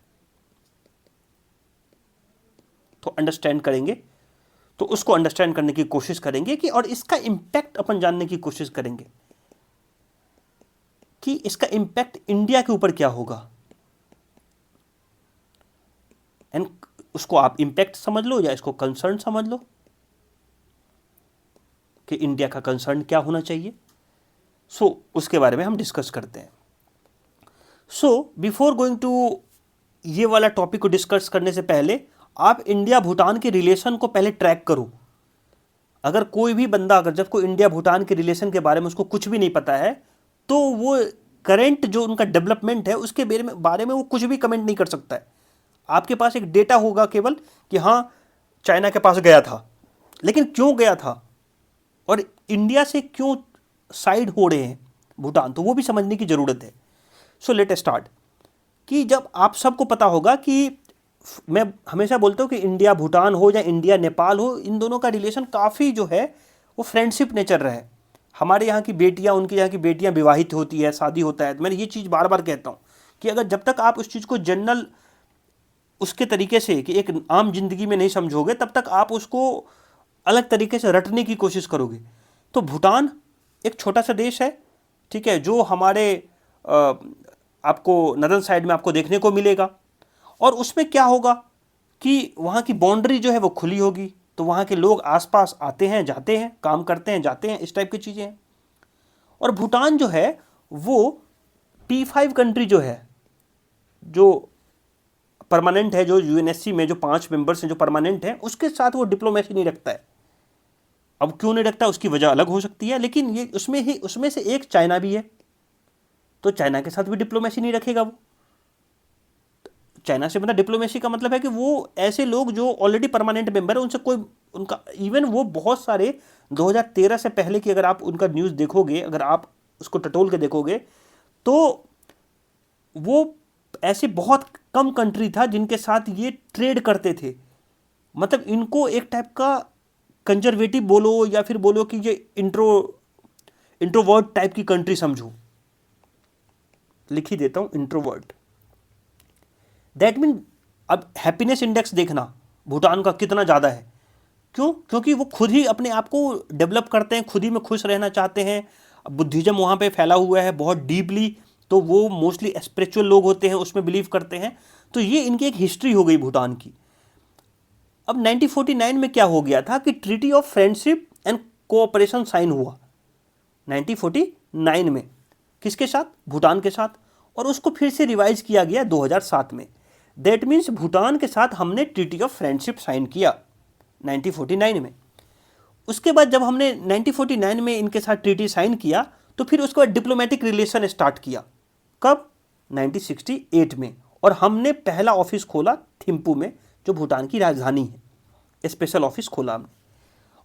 A: तो अंडरस्टैंड करेंगे, तो उसको अंडरस्टैंड करने की कोशिश करेंगे कि, और इसका इंपैक्ट अपन जानने की कोशिश करेंगे कि इसका इंपैक्ट इंडिया के ऊपर क्या होगा। एंड उसको आप इंपैक्ट समझ लो या इसको कंसर्न समझ लो कि इंडिया का कंसर्न क्या होना चाहिए। उसके बारे में हम डिस्कस करते हैं। बिफोर गोइंग टू ये वाला टॉपिक को डिस्कस करने से पहले आप इंडिया भूटान के रिलेशन को पहले ट्रैक करो। अगर कोई भी बंदा, अगर जब कोई इंडिया भूटान के रिलेशन के बारे में उसको कुछ भी नहीं पता है, तो वो करेंट जो उनका डेवलपमेंट है उसके बारे में वो कुछ भी कमेंट नहीं कर सकता है। आपके पास एक डेटा होगा केवल कि हाँ चाइना के पास गया था, लेकिन क्यों गया था और इंडिया से क्यों साइड हो रहे हैं भूटान, तो वो भी समझने की ज़रूरत है। लेट स्टार्ट कि जब आप सबको पता होगा कि मैं हमेशा बोलता हूँ कि इंडिया भूटान हो या इंडिया नेपाल हो, इन दोनों का रिलेशन काफ़ी जो है वो फ्रेंडशिप नेचर रहा है। हमारे यहाँ की बेटियाँ, उनके यहाँ की बेटियाँ विवाहित होती है, शादी होता है। मैं ये चीज़ बार बार कहता हूँ कि अगर जब तक आप उस चीज़ को जनरल उसके तरीके से कि एक आम जिंदगी में नहीं समझोगे, तब तक आप उसको अलग तरीके से रटने की कोशिश करोगे। तो भूटान एक छोटा सा देश है, ठीक है, जो हमारे आपको नदन साइड में आपको देखने को मिलेगा। और उसमें क्या होगा कि वहाँ की बाउंड्री जो है वो खुली होगी, तो वहाँ के लोग आसपास आते हैं जाते हैं, काम करते हैं जाते हैं, इस टाइप की चीज़ें हैं। और भूटान जो है वो P5 कंट्री जो है, जो परमानेंट है, जो UNSC में जो 5 मेंबर्स हैं जो परमानेंट हैं, उसके साथ वो डिप्लोमेसी नहीं रखता है। अब क्यों नहीं रखता उसकी वजह अलग हो सकती है, लेकिन ये उसमें से एक चाइना भी है, तो चाइना के साथ भी डिप्लोमेसी नहीं रखेगा वो। चाइना से मतलब डिप्लोमेसी का मतलब है कि वो ऐसे लोग जो ऑलरेडी परमानेंट मेंबर है, उनसे कोई उनका इवन वो बहुत सारे 2013 से पहले की अगर आप उनका न्यूज़ देखोगे, अगर आप उसको टटोल के देखोगे, तो वो ऐसे बहुत कम कंट्री था जिनके साथ ये ट्रेड करते थे। मतलब इनको एक टाइप का कंजर्वेटिव बोलो या फिर बोलो कि ये इंट्रोवर्ट टाइप की कंट्री समझो। लिख ही देता हूँ इंट्रोवर्ट। दैट मीन अब हैप्पीनेस इंडेक्स देखना भूटान का कितना ज़्यादा है। क्यों? क्योंकि वो खुद ही अपने आप को डेवलप करते हैं, खुद ही में खुश रहना चाहते हैं। बुद्धिज्म वहाँ पे फैला हुआ है बहुत डीपली, तो वो मोस्टली स्पिरिचुअल लोग होते हैं, उसमें बिलीव करते हैं। तो ये इनकी एक हिस्ट्री हो गई भूटान की। अब 1949 में क्या हो गया था कि treaty of friendship and cooperation sign हुआ 1949 में। किसके साथ? भूटान के साथ। और उसको फिर से रिवाइज किया गया 2007 में। दैट मीन्स भूटान के साथ हमने ट्रीटी ऑफ फ्रेंडशिप साइन किया 1949 में। उसके बाद जब हमने 1949 में इनके साथ ट्रीटी साइन किया, तो फिर उसके बाद डिप्लोमेटिक रिलेशन स्टार्ट किया। कब? 1968 में। और हमने पहला ऑफिस खोला थिम्पू में, जो भूटान की राजधानी है, स्पेशल ऑफिस खोला हमने।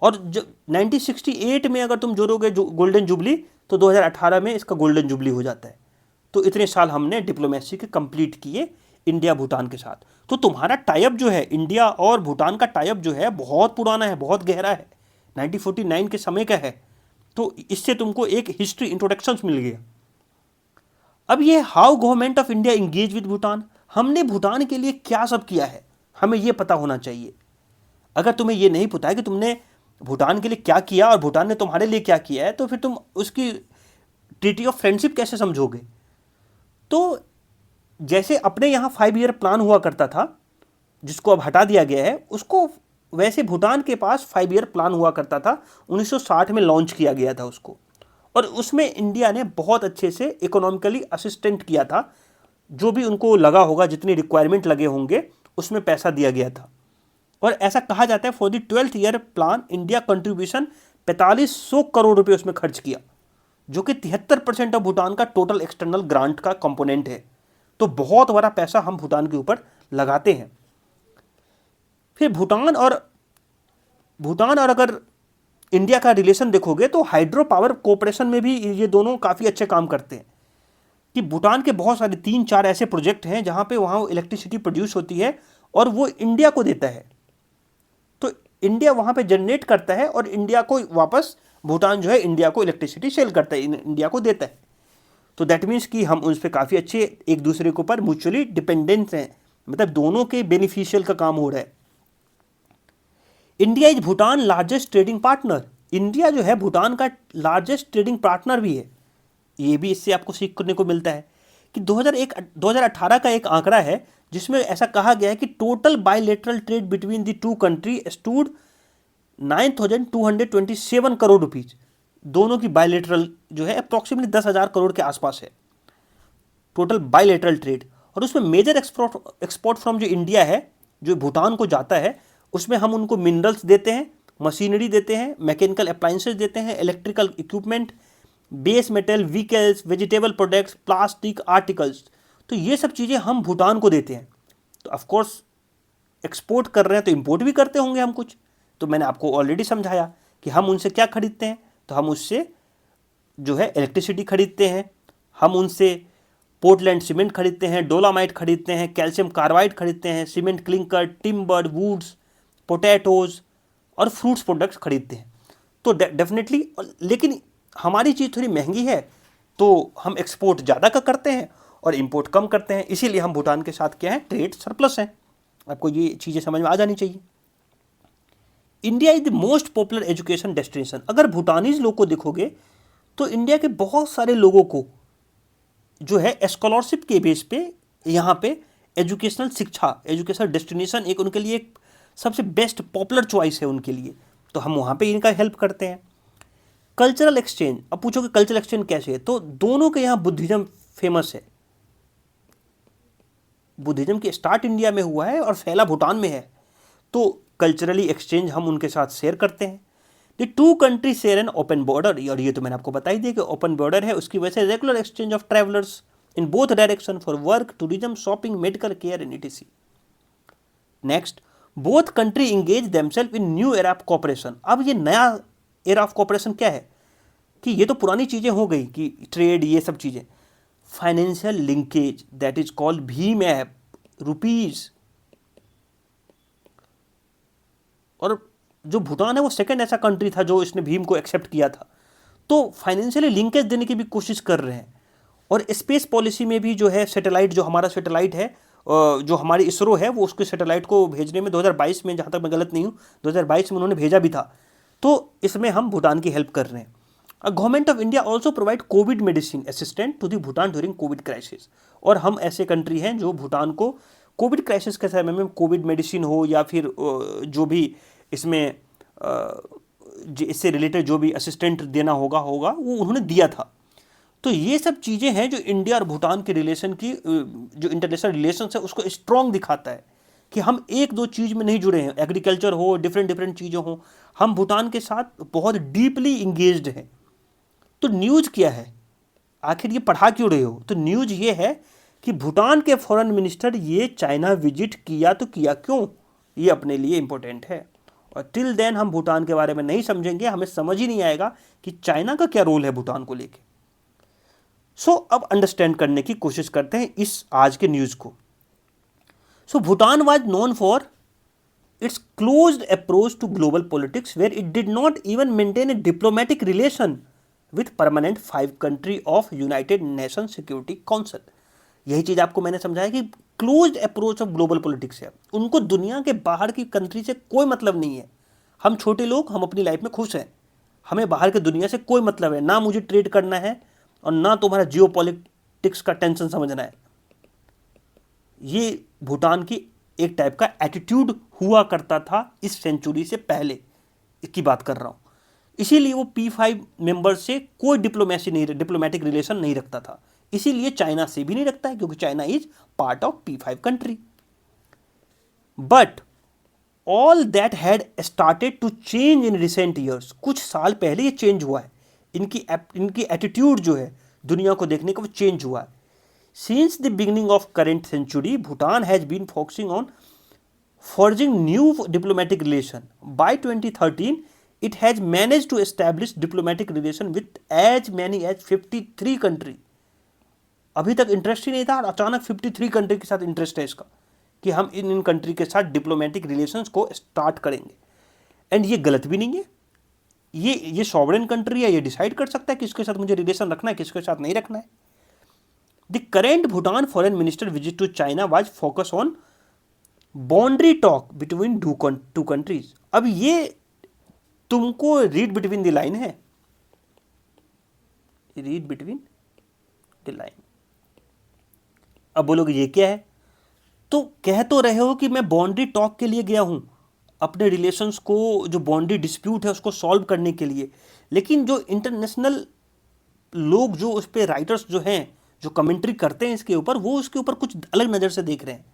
A: और जब 1968 में अगर तुम जोड़ोगे गोल्डन जुबली, तो 2018 में इसका गोल्डन जुबली हो जाता है। तो इतने साल हमने डिप्लोमेसी के कंप्लीट किए इंडिया भूटान के साथ। तो तुम्हारा टाइप जो है, इंडिया और भूटान का टाइप जो है, बहुत पुराना है, बहुत गहरा है, 1949 के समय का है। तो इससे तुमको एक हिस्ट्री इंट्रोडक्शन मिल गया। अब ये how government of India engage with Bhutan, हमने भूटान के लिए क्या सब किया है, हमें ये पता होना चाहिए। अगर तुम्हें ये नहीं पता है कि तुमने भूटान के लिए क्या किया और भूटान ने तुम्हारे लिए क्या किया है, तो फिर तुम उसकी ट्रीटी ऑफ फ्रेंडशिप कैसे समझोगे। तो जैसे अपने यहाँ 5 ईयर प्लान हुआ करता था, जिसको अब हटा दिया गया है, उसको वैसे भूटान के पास 5 ईयर प्लान हुआ करता था, 1960 में लॉन्च किया गया था उसको, और उसमें इंडिया ने बहुत अच्छे से इकोनॉमिकली असिस्टेंट किया था। जो भी उनको लगा होगा, जितनी रिक्वायरमेंट लगे होंगे, उसमें पैसा दिया गया था। और ऐसा कहा जाता है for the 12th year plan India contribution 4500 crore रुपए उसमें खर्च किया, जो कि 73% ऑफ भूटान का टोटल एक्सटर्नल ग्रांट का कंपोनेंट है। तो बहुत बड़ा पैसा हम भूटान के ऊपर लगाते हैं। फिर भूटान और अगर इंडिया का रिलेशन देखोगे तो हाइड्रो पावर कोऑपरेशन में भी ये दोनों काफ़ी अच्छे काम करते हैं। कि भूटान के बहुत सारे 3-4 ऐसे प्रोजेक्ट हैं जहाँ पे वहाँ इलेक्ट्रिसिटी प्रोड्यूस होती है और वो इंडिया को देता है। तो इंडिया वहाँ पे जनरेट करता है और इंडिया को वापस भूटान जो है इंडिया को इलेक्ट्रिसिटी सेल करता है, इंडिया को देता है। तो दैट मीन्स कि हम उस पर काफ़ी अच्छे एक दूसरे के ऊपर म्यूचुअली डिपेंडेंस हैं, मतलब दोनों के बेनिफिशियल का काम हो रहा है। India is Bhutan largest trading partner. India जो है भूटान का लार्जेस्ट ट्रेडिंग पार्टनर भी है। ये भी इससे आपको सीखने को मिलता है कि 2018 का एक आंकड़ा है जिसमें ऐसा कहा गया है कि total bilateral trade between the two country stood 9,227 crore rupees. दोनों की बायलैटरल जो है अप्रॉक्सीमेटली 10,000 करोड़ के आसपास है टोटल बायलैटरल ट्रेड। और उसमें मेजर एक्सपोर्ट फ्रॉम जो इंडिया है, जो भूटान को जाता है, उसमें हम उनको मिनरल्स देते हैं, मशीनरी देते हैं, मैकेनिकल अप्लायंसेस देते हैं, electrical equipment, base metal, vehicles, vegetable products, plastic articles. तो ये सब चीज़ें हम भूटान को देते हैं। तो ऑफकोर्स एक्सपोर्ट कर रहे हैं तो इंपोर्ट भी करते होंगे हम कुछ। तो मैंने आपको ऑलरेडी समझाया कि हम उनसे क्या खरीदते हैं। तो हम उससे जो है इलेक्ट्रिसिटी खरीदते हैं, हम उनसे पोर्टलैंड सीमेंट खरीदते हैं, डोलामाइट खरीदते हैं, कैल्शियम कार्बाइड खरीदते हैं, cement clinker, timber, woods, potatoes और फ्रूट्स प्रोडक्ट्स खरीदते हैं। तो डेफिनेटली, लेकिन हमारी चीज़ थोड़ी महंगी है तो हम एक्सपोर्ट ज़्यादा का करते हैं और इंपोर्ट कम करते हैं। इसीलिए हम भूटान के साथ क्या है, ट्रेड सरप्लस है। आपको ये चीज़ें समझ में आ जानी चाहिए। India is the most popular education destination. अगर भूटानीज लोग को देखोगे तो इंडिया के बहुत सारे लोगों को जो है स्कॉलरशिप के बेस पे यहाँ पे एजुकेशनल शिक्षा, एजुकेशनल डेस्टिनेशन एक उनके लिए एक सबसे बेस्ट पॉपुलर चॉइस है उनके लिए। तो हम वहाँ पे इनका हेल्प करते हैं। कल्चरल एक्सचेंज, अब पूछोगे कल्चरल एक्सचेंज कैसे है, तो दोनों के यहाँ बुद्धिज्म फेमस है। बुद्धिज्म की स्टार्ट इंडिया में हुआ है और फैला भूटान में है। तो कल्चरली एक्सचेंज हम उनके साथ शेयर करते हैं। The two country share an open border, और ये तो मैंने आपको बता ही दिया कि ओपन बॉर्डर है, उसकी वजह से regular exchange of travellers in both direction for work, tourism, shopping, medical care and etc. Next, both country engage themselves in new era of cooperation. अब ये नया एरा ऑफ कॉपरेशन क्या है कि ये तो पुरानी चीज़ें हो गई कि ट्रेड, ये सब चीज़ें। Financial linkage, that is called Bhim app, rupees. और जो भूटान है वो सेकंड ऐसा कंट्री था जो इसने भीम को एक्सेप्ट किया था। तो फाइनेंशियली लिंकेज देने की भी कोशिश कर रहे हैं। और स्पेस पॉलिसी में भी जो है सैटेलाइट, जो हमारा सैटेलाइट है, जो हमारी इसरो है, वो उसके सैटेलाइट को भेजने में 2022 में, जहाँ तक मैं गलत नहीं हूँ, 2022 में उन्होंने भेजा भी था। तो इसमें हम भूटान की हेल्प कर रहे हैं। Government of India also provide covid medicine assistant to the Bhutan during covid crisis. और हम ऐसे कंट्री हैं जो भूटान को कोविड क्राइसिस के समय में कोविड मेडिसिन हो या फिर जो भी इसमें इससे रिलेटेड जो भी असिस्टेंट देना होगा वो उन्होंने दिया था। तो ये सब चीज़ें हैं जो इंडिया और भूटान के रिलेशन की, जो इंटरनेशनल रिलेशन है उसको स्ट्रॉन्ग दिखाता है कि हम एक दो चीज़ में नहीं जुड़े हैं। एग्रीकल्चर हो, डिफरेंट चीज़ें हों, हम भूटान के साथ बहुत डीपली इंगेज्ड हैं। तो न्यूज़ क्या है, आखिर ये पढ़ा क्यों रहे हो? तो न्यूज़ ये है कि भूटान के फॉरेन मिनिस्टर ये चाइना विजिट किया, तो किया क्यों, ये अपने लिए इंपॉर्टेंट है। और टिल देन हम भूटान के बारे में नहीं समझेंगे, हमें समझ ही नहीं आएगा कि चाइना का क्या रोल है भूटान को लेके। सो अब अंडरस्टैंड करने की कोशिश करते हैं इस आज के न्यूज़ को। So Bhutan was known for its closed approach to global politics where it did not even maintain a diplomatic relation with permanent 5 country of United Nation Security Council. यही चीज़ आपको मैंने समझाया कि closed approach of global politics है। उनको दुनिया के बाहर की कंट्री से कोई मतलब नहीं है। हम छोटे लोग, हम अपनी लाइफ में खुश हैं, हमें बाहर के दुनिया से कोई मतलब है ना, मुझे ट्रेड करना है और ना तुम्हारा जियो पॉलिटिक्स का टेंशन समझना है। ये भूटान की एक टाइप का एटीट्यूड हुआ करता था इस सेंचुरी से पहले की बात कर रहा हूँ। इसीलिए वो P5 मेंबर से कोई डिप्लोमेटिक रिलेशन नहीं रखता था। इसीलिए चाइना से भी नहीं रखता है, क्योंकि China is part of P5 country. But all that had started to change in recent years. कुछ साल पहले ये चेंज हुआ है। इनकी एटीट्यूड जो है दुनिया को देखने का, वो चेंज हुआ है। Since the beginning of current century, Bhutan has been focusing on forging new diplomatic relation. By 2013, it has managed to establish diplomatic relation with as many as 53 country. अभी तक इंटरेस्ट ही नहीं था और अचानक 53 कंट्री के साथ इंटरेस्ट है इसका कि हम इन कंट्री के साथ डिप्लोमेटिक रिलेशंस को स्टार्ट करेंगे। एंड ये गलत भी नहीं है। ये सॉवरेन कंट्री है, ये डिसाइड कर सकता है किसके साथ मुझे रिलेशन रखना है, किसके साथ नहीं रखना है। The current Bhutan foreign minister visit to China was focus on boundary talk between two countries. अब ये तुमको रीड बिटवीन द लाइन है, रीड बिटवीन द लाइन। अब बोलोगे ये क्या है? तो कह तो रहे हो कि मैं बाउंड्री टॉक के लिए गया हूं, अपने रिलेशंस को, जो बाउंड्री डिस्प्यूट है उसको सॉल्व करने के लिए, लेकिन जो इंटरनेशनल लोग, जो उस पर राइटर्स जो हैं, जो कमेंट्री करते हैं इसके ऊपर, वो उसके ऊपर कुछ अलग नज़र से देख रहे हैं।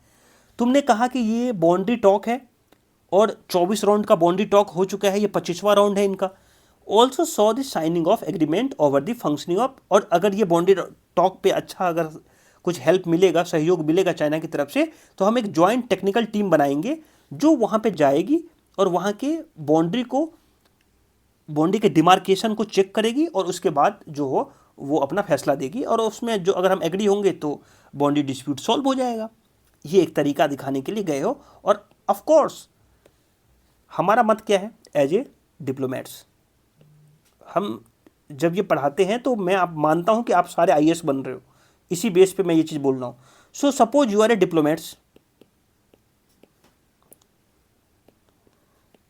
A: तुमने कहा कि ये बाउंड्री टॉक है और 24 राउंड का बाउंड्री टॉक हो चुका है, ये 25वां राउंड है इनका। Also saw the signing off agreement over the functioning of, और अगर ये बाउंड्री टॉक पे अच्छा अगर कुछ हेल्प मिलेगा, सहयोग मिलेगा चाइना की तरफ से, तो हम एक ज्वाइंट टेक्निकल टीम बनाएंगे जो वहाँ पे जाएगी और वहाँ के बाउंड्री के डिमार्केशन को चेक करेगी और उसके बाद जो हो वो अपना फैसला देगी, और उसमें जो अगर हम एग्री होंगे तो बाउंड्री डिस्प्यूट सॉल्व हो जाएगा। ये एक तरीका दिखाने के लिए गए हो। और ऑफ कोर्स हमारा मत क्या है एज ए डिप्लोमेट्स, हम जब ये पढ़ाते हैं तो मैं आप मानता हूं कि आप सारे IAS बन रहे हो, इसी बेस पे मैं ये चीज़ बोल रहा हूं। So suppose you are a diplomats,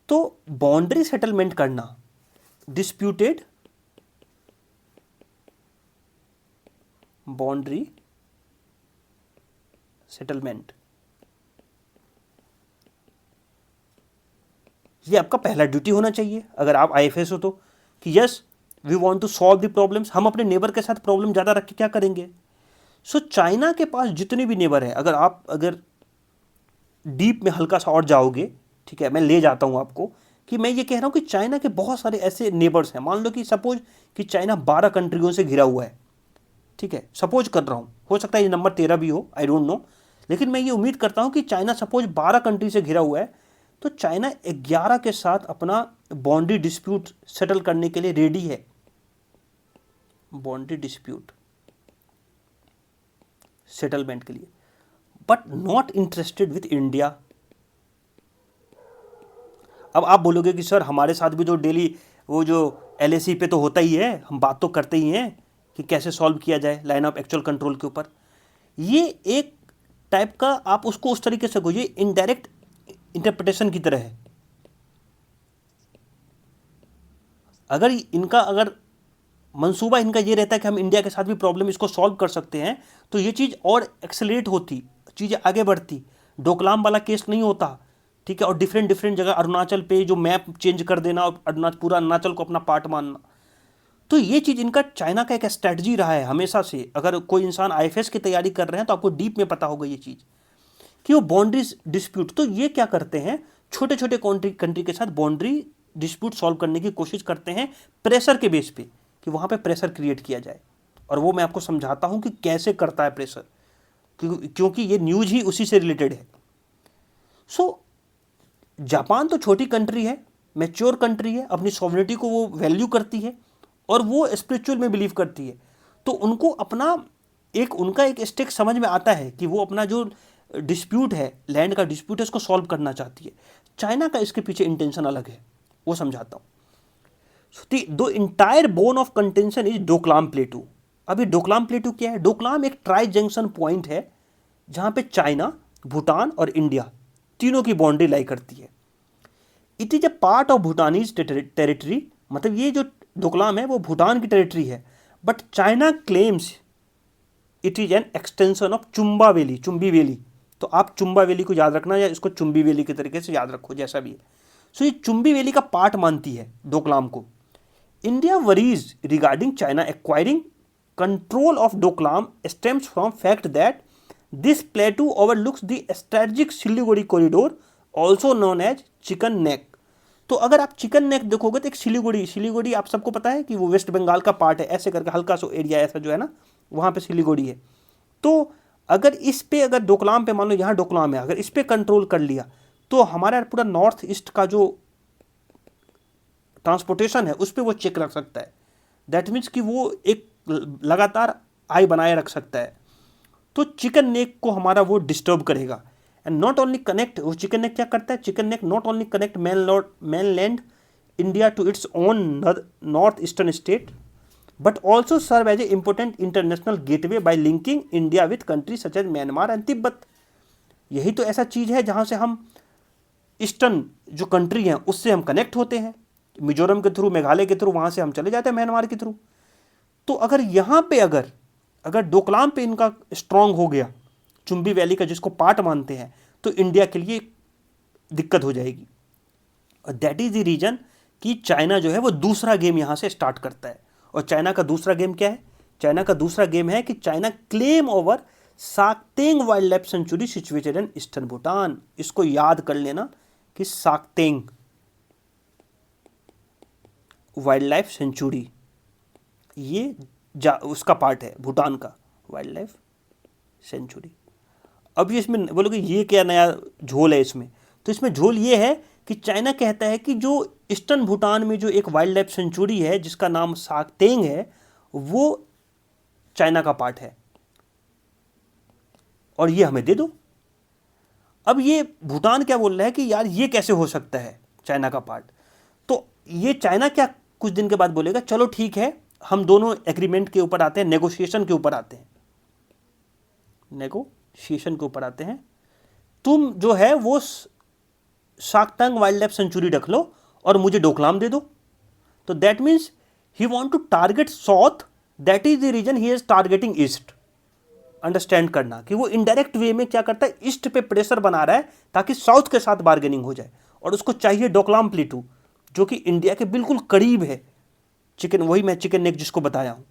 A: तो बाउंड्री सेटलमेंट करना, डिस्प्यूटेड बाउंड्री सेटलमेंट, ये आपका पहला ड्यूटी होना चाहिए अगर आप IFS हो तो, कि yes we want to solve the problems. हम अपने नेबर के साथ प्रॉब्लम ज़्यादा रख के क्या करेंगे? सो चाइना के पास जितने भी नेबर हैं, अगर डीप में हल्का सा और जाओगे, ठीक है, मैं ले जाता हूँ आपको, कि मैं ये कह रहा हूँ कि चाइना के बहुत सारे ऐसे नेबर्स हैं। मान लो कि सपोज कि चाइना 12 कंट्रियों से घिरा हुआ है, ठीक है, सपोज कर रहा हूँ, हो सकता है ये नंबर 13 भी हो, आई डोंट नो, लेकिन मैं ये उम्मीद करता हूँ कि चाइना सपोज 12 कंट्री से घिरा हुआ है, तो चाइना 11 के साथ अपना बाउंड्री डिस्प्यूट सेटल करने के लिए रेडी है। बाउंड्री डिस्प्यूट सेटलमेंट के लिए, but not interested with India. अब आप बोलोगे कि सर हमारे साथ भी तो डेली वो जो LAC पे तो होता ही है, हम बात तो करते ही हैं कि कैसे सॉल्व किया जाए लाइन ऑफ एक्चुअल कंट्रोल के ऊपर। ये एक टाइप का आप उसको उस तरीके से को, ये इनडायरेक्ट इंटरप्रिटेशन की तरह है। अगर मंसूबा इनका ये रहता है कि हम इंडिया के साथ भी प्रॉब्लम इसको सॉल्व कर सकते हैं, तो ये चीज़ और एक्सेलरेट होती, चीज़ें आगे बढ़ती, डोकलाम वाला केस नहीं होता, ठीक है, और डिफरेंट जगह अरुणाचल पे जो मैप चेंज कर देना और पूरा अरुणाचल को अपना पार्ट मानना। तो ये चीज़ इनका, चाइना का एक स्ट्रैटेजी रहा है हमेशा से। अगर कोई इंसान IFS की तैयारी कर रहे हैं तो आपको डीप में पता होगा ये चीज़ कि वो बाउंड्रीज डिस्प्यूट, तो ये क्या करते हैं, छोटे छोटे कंट्री के साथ बाउंड्री डिस्प्यूट सॉल्व करने की कोशिश करते हैं प्रेशर के बेस पे, कि वहाँ पे प्रेशर क्रिएट किया जाए। और वो मैं आपको समझाता हूँ कि कैसे करता है प्रेशर, क्योंकि ये न्यूज़ ही उसी से रिलेटेड है। सो जापान तो छोटी कंट्री है, मैच्योर कंट्री है, अपनी सॉवरेनिटी को वो वैल्यू करती है और वो स्पिरिचुअल में बिलीव करती है। तो उनको उनका एक स्टेक समझ में आता है कि वो अपना जो डिस्प्यूट है, लैंड का डिस्प्यूट है, उसको सॉल्व करना चाहती है। चाइना का इसके पीछे इंटेंशन अलग है, वो समझाता हूँ। दो entire bone of contention is Doklam प्लेटू। अभी डोकलाम प्लेटू क्या है? डोकलाम एक ट्राई जंक्शन पॉइंट है जहाँ पे चाइना, भूटान और इंडिया तीनों की बाउंड्री लाई करती है। It is a part of भूटानीज territory, मतलब ये जो डोकलाम है वो भूटान की टेरिटरी है, but China claims it is an extension of Chumbi valley. तो आप चुंबा वैली को याद रखना या इसको चुंबी वैली के तरीके से याद रखो, जैसा भी है। सो ये चुंबी वैली का पार्ट मानती है डोकलाम को। India worries regarding China acquiring control of Doklam stems from fact that this plateau overlooks the strategic Siliguri corridor also known as chicken neck. तो अगर आप चिकन नेक देखोगे तो एक सिलीगुड़ी आप सबको पता है कि वो वेस्ट बंगाल का पार्ट है, ऐसे करके हल्का सा एरिया ऐसा जो है ना, वहाँ पे सिलीगुड़ी है। तो अगर इस पे, अगर डोकलाम पे, मान लो यहाँ डोकलाम है, अगर इस पे कंट्रोल कर लिया तो हमारा पूरा नॉर्थ ईस्ट का जो ट्रांसपोर्टेशन है उस पर वो चेक रख सकता है। दैट मीन्स कि वो एक लगातार आय बनाए रख सकता है। तो चिकन नेक को हमारा वो डिस्टर्ब करेगा। एंड नॉट ओनली कनेक्ट, वो चिकन नेक क्या करता है, chicken neck not only connect mainland India to its own north eastern state but also serve as a important international gateway by linking India with country such as Myanmar and Tibet. यही तो ऐसा चीज़ है जहाँ से हम eastern जो country हैं उससे हम कनेक्ट होते हैं, मिजोरम के थ्रू, मेघालय के थ्रू, वहाँ से हम चले जाते हैं म्यांमार के थ्रू। तो अगर यहाँ पे अगर डोकलाम पे इनका स्ट्रांग हो गया, चुंबी वैली का जिसको पार्ट मानते हैं, तो इंडिया के लिए दिक्कत हो जाएगी। और दैट इज द रीजन कि चाइना जो है वो दूसरा गेम यहाँ से स्टार्ट करता है। और चाइना का दूसरा गेम क्या है? चाइना का दूसरा गेम है कि China claim over Sakteng wildlife sanctuary situated in eastern Bhutan. इसको याद कर लेना कि साक्तेंग वाइल्ड लाइफ सेंचुरी ये उसका पार्ट है, भूटान का वाइल्ड लाइफ सेंचुरी। अब ये इसमें बोलोगे ये क्या नया झोल है इसमें? तो इसमें झोल ये है कि चाइना कहता है कि जो ईस्टर्न भूटान में जो एक वाइल्ड लाइफ सेंचुरी है जिसका नाम साक्तेंग है, वो चाइना का पार्ट है और ये हमें दे दो। अब ये भूटान क्या बोल रहा है कि यार ये कैसे हो सकता है चाइना का पार्ट? तो ये चाइना क्या कुछ दिन के बाद बोलेगा, चलो ठीक है, हम दोनों एग्रीमेंट के ऊपर आते हैं, नेगोशिएशन के ऊपर आते हैं, नेगोशिएशन के ऊपर आते हैं। तुम जो है वो साक्तांग वाइल्ड लाइफ सेंचुरी रख लो और मुझे डोकलाम दे दो। तो that means he want to target south, that is the reason he is targeting east. Understand करना कि वो इनडायरेक्ट वे में क्या करता है, ईस्ट पे प्रेशर बना रहा है ताकि साउथ के साथ बार्गेनिंग हो जाए। और उसको चाहिए डोकलाम प्लेटू जो कि इंडिया के बिल्कुल करीब है। चिकन, वही मैं चिकन नेक जिसको बताया हूँ।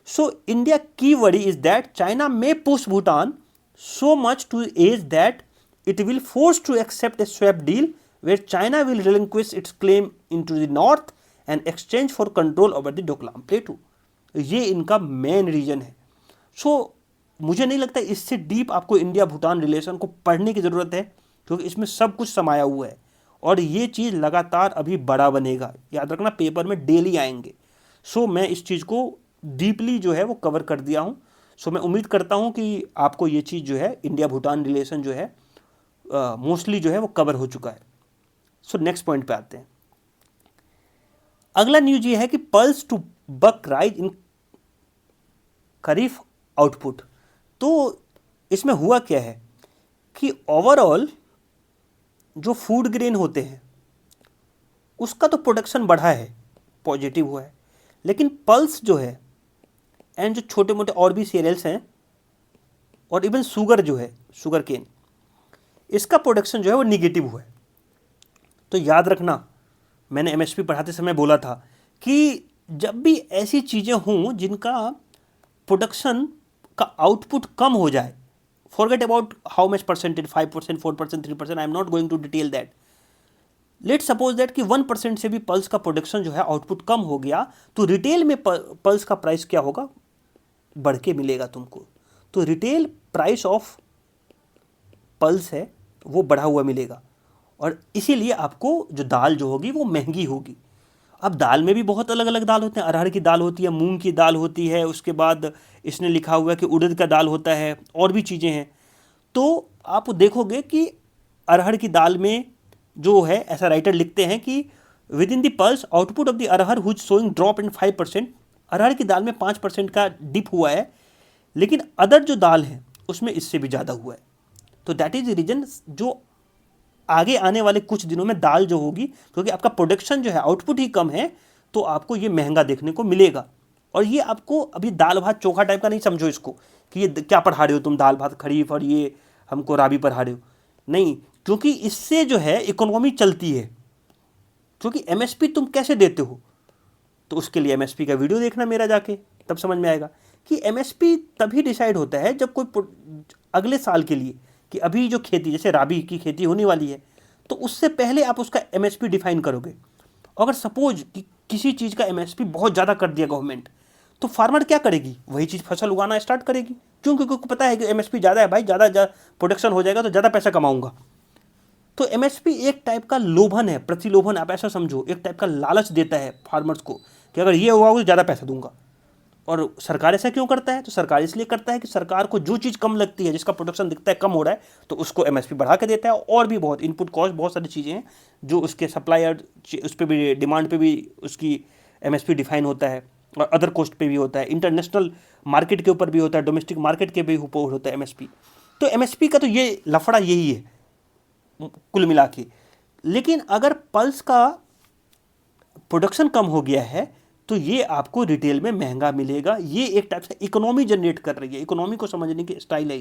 A: सो इंडिया की worry is that China may push Bhutan so much to age that it will force to accept a swap deal where China will relinquish its claim into the north and exchange for control over the Doklam Plateau। ये इनका main reason है। सो मुझे नहीं लगता इससे deep आपको India Bhutan relation को पढ़ने की ज़रूरत है, क्योंकि इसमें सब कुछ समाया हुआ है और ये चीज़ लगातार अभी बड़ा बनेगा। याद रखना, पेपर में डेली आएंगे। सो मैं इस चीज़ को डीपली जो है वो कवर कर दिया हूँ। सो मैं उम्मीद करता हूँ कि आपको ये चीज़ जो है इंडिया भूटान रिलेशन जो है मोस्टली जो है वो कवर हो चुका है। सो नेक्स्ट पॉइंट पे आते हैं। अगला न्यूज ये है कि pulse to buck rise in kharif output. तो इसमें हुआ क्या है कि ओवरऑल जो फूड ग्रेन होते हैं उसका तो प्रोडक्शन बढ़ा है, पॉजिटिव हुआ है, लेकिन पल्स जो है एंड जो छोटे मोटे और भी सीरियल्स हैं और इवन शुगर जो है, शुगर केन, इसका प्रोडक्शन जो है वो निगेटिव हुआ है। तो याद रखना, मैंने एमएसपी पढ़ाते समय बोला था कि जब भी ऐसी चीज़ें हों जिनका प्रोडक्शन का आउटपुट कम हो जाए, forget about how much percentage, 5%, 4%, 3%, I am not going to detail that. Let's suppose that कि 1% से भी पल्स का प्रोडक्शन जो है आउटपुट कम हो गया, तो रिटेल में पल्स का प्राइस क्या होगा, बढ़ के मिलेगा तुमको। तो रिटेल प्राइस ऑफ पल्स है वो बढ़ा हुआ मिलेगा और इसीलिए आपको जो दाल जो होगी वो महंगी होगी। अब दाल में भी बहुत अलग अलग दाल होते हैं, अरहर की दाल होती है, मूंग की दाल होती है, उसके बाद इसने लिखा हुआ है कि उड़द का दाल होता है, और भी चीज़ें हैं। तो आप देखोगे कि अरहर की दाल में जो है, ऐसा राइटर लिखते हैं कि within the pulse output of the arhar whose showing drop in 5%। अरहर की दाल में 5% का डिप हुआ है, लेकिन अदर जो दाल है उसमें इससे भी ज़्यादा हुआ है। तो दैट इज द रीजन जो आगे आने वाले कुछ दिनों में दाल जो होगी, क्योंकि आपका प्रोडक्शन जो है आउटपुट ही कम है, तो आपको ये महंगा देखने को मिलेगा। और ये आपको अभी दाल भात चोखा टाइप का नहीं समझो इसको कि ये क्या पढ़ा रहे हो तुम, दाल भात खरीफ और ये हमको राबी पढ़ा रहे हो। नहीं, क्योंकि इससे जो है इकोनॉमी चलती है। क्योंकि एमएसपी तुम कैसे देते हो, तो उसके लिए एमएसपी का वीडियो देखना मेरा जाके, तब समझ में आएगा कि एमएसपी तभी डिसाइड होता है जब कोई अगले साल के लिए, कि अभी जो खेती, जैसे राबी की खेती होने वाली है, तो उससे पहले आप उसका एमएसपी डिफाइन करोगे। अगर सपोज कि किसी चीज़ का एमएसपी बहुत ज़्यादा कर दिया गवर्नमेंट, तो फार्मर क्या करेगी, वही चीज़ फसल उगाना स्टार्ट करेगी। क्यों? क्योंकि पता है कि एमएसपी ज़्यादा है भाई, ज़्यादा प्रोडक्शन हो जाएगा तो ज़्यादा पैसा कमाऊंगा। तो एमएसपी एक टाइप का लोभन है, प्रतिलोभन, आप ऐसा समझो, एक टाइप का लालच देता है फार्मर्स को कि अगर ये हुआ तो ज़्यादा पैसा दूंगा। और सरकार ऐसा क्यों करता है? तो सरकार इसलिए करता है कि सरकार को जो चीज़ कम लगती है, जिसका प्रोडक्शन दिखता है कम हो रहा है, तो उसको एमएसपी बढ़ा के देता है। और भी बहुत इनपुट कॉस्ट, बहुत सारी चीज़ें हैं जो उसके सप्लायर, उस पर भी, डिमांड पे भी उसकी एमएसपी डिफाइन होता है, और अदर कॉस्ट पे भी होता है, इंटरनेशनल मार्केट के ऊपर भी होता है, डोमेस्टिक मार्केट के भी ऊपर होता है एमएसपी। तो एमएसपी का तो ये लफड़ा यही है कुल मिला के। लेकिन अगर पल्स का प्रोडक्शन कम हो गया है तो ये आपको रिटेल में महंगा मिलेगा। ये एक टाइप से इकोनॉमी जनरेट कर रही है, इकोनॉमी को समझने की स्टाइल है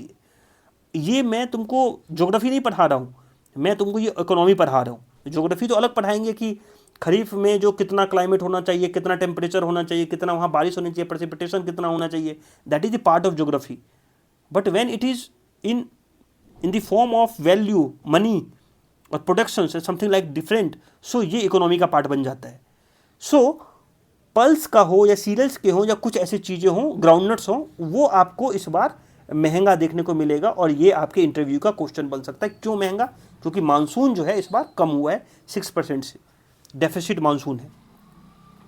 A: ये। मैं तुमको ज्योग्राफी नहीं पढ़ा रहा हूँ, मैं तुमको ये इकोनॉमी पढ़ा रहा हूँ। ज्योग्राफी तो अलग पढ़ाएंगे कि खरीफ में जो कितना क्लाइमेट होना चाहिए, कितना टेम्परेचर होना चाहिए, कितना वहाँ बारिश होनी चाहिए, प्रेसिपिटेशन कितना होना चाहिए, that is the part of geography. But when it is in the form of value, money और प्रोडक्शन से समथिंग लाइक डिफरेंट, सो ये इकोनॉमी का पार्ट बन जाता है। सो पल्स का हो या सीरियल्स के हो या कुछ ऐसी चीज़ें हों, ग्राउंडनट्स हों, वो आपको इस बार महंगा देखने को मिलेगा। और ये आपके इंटरव्यू का क्वेश्चन बन सकता है। क्यों महंगा? क्योंकि मानसून जो है इस बार कम हुआ है 6% से, डेफिसिट मानसून है,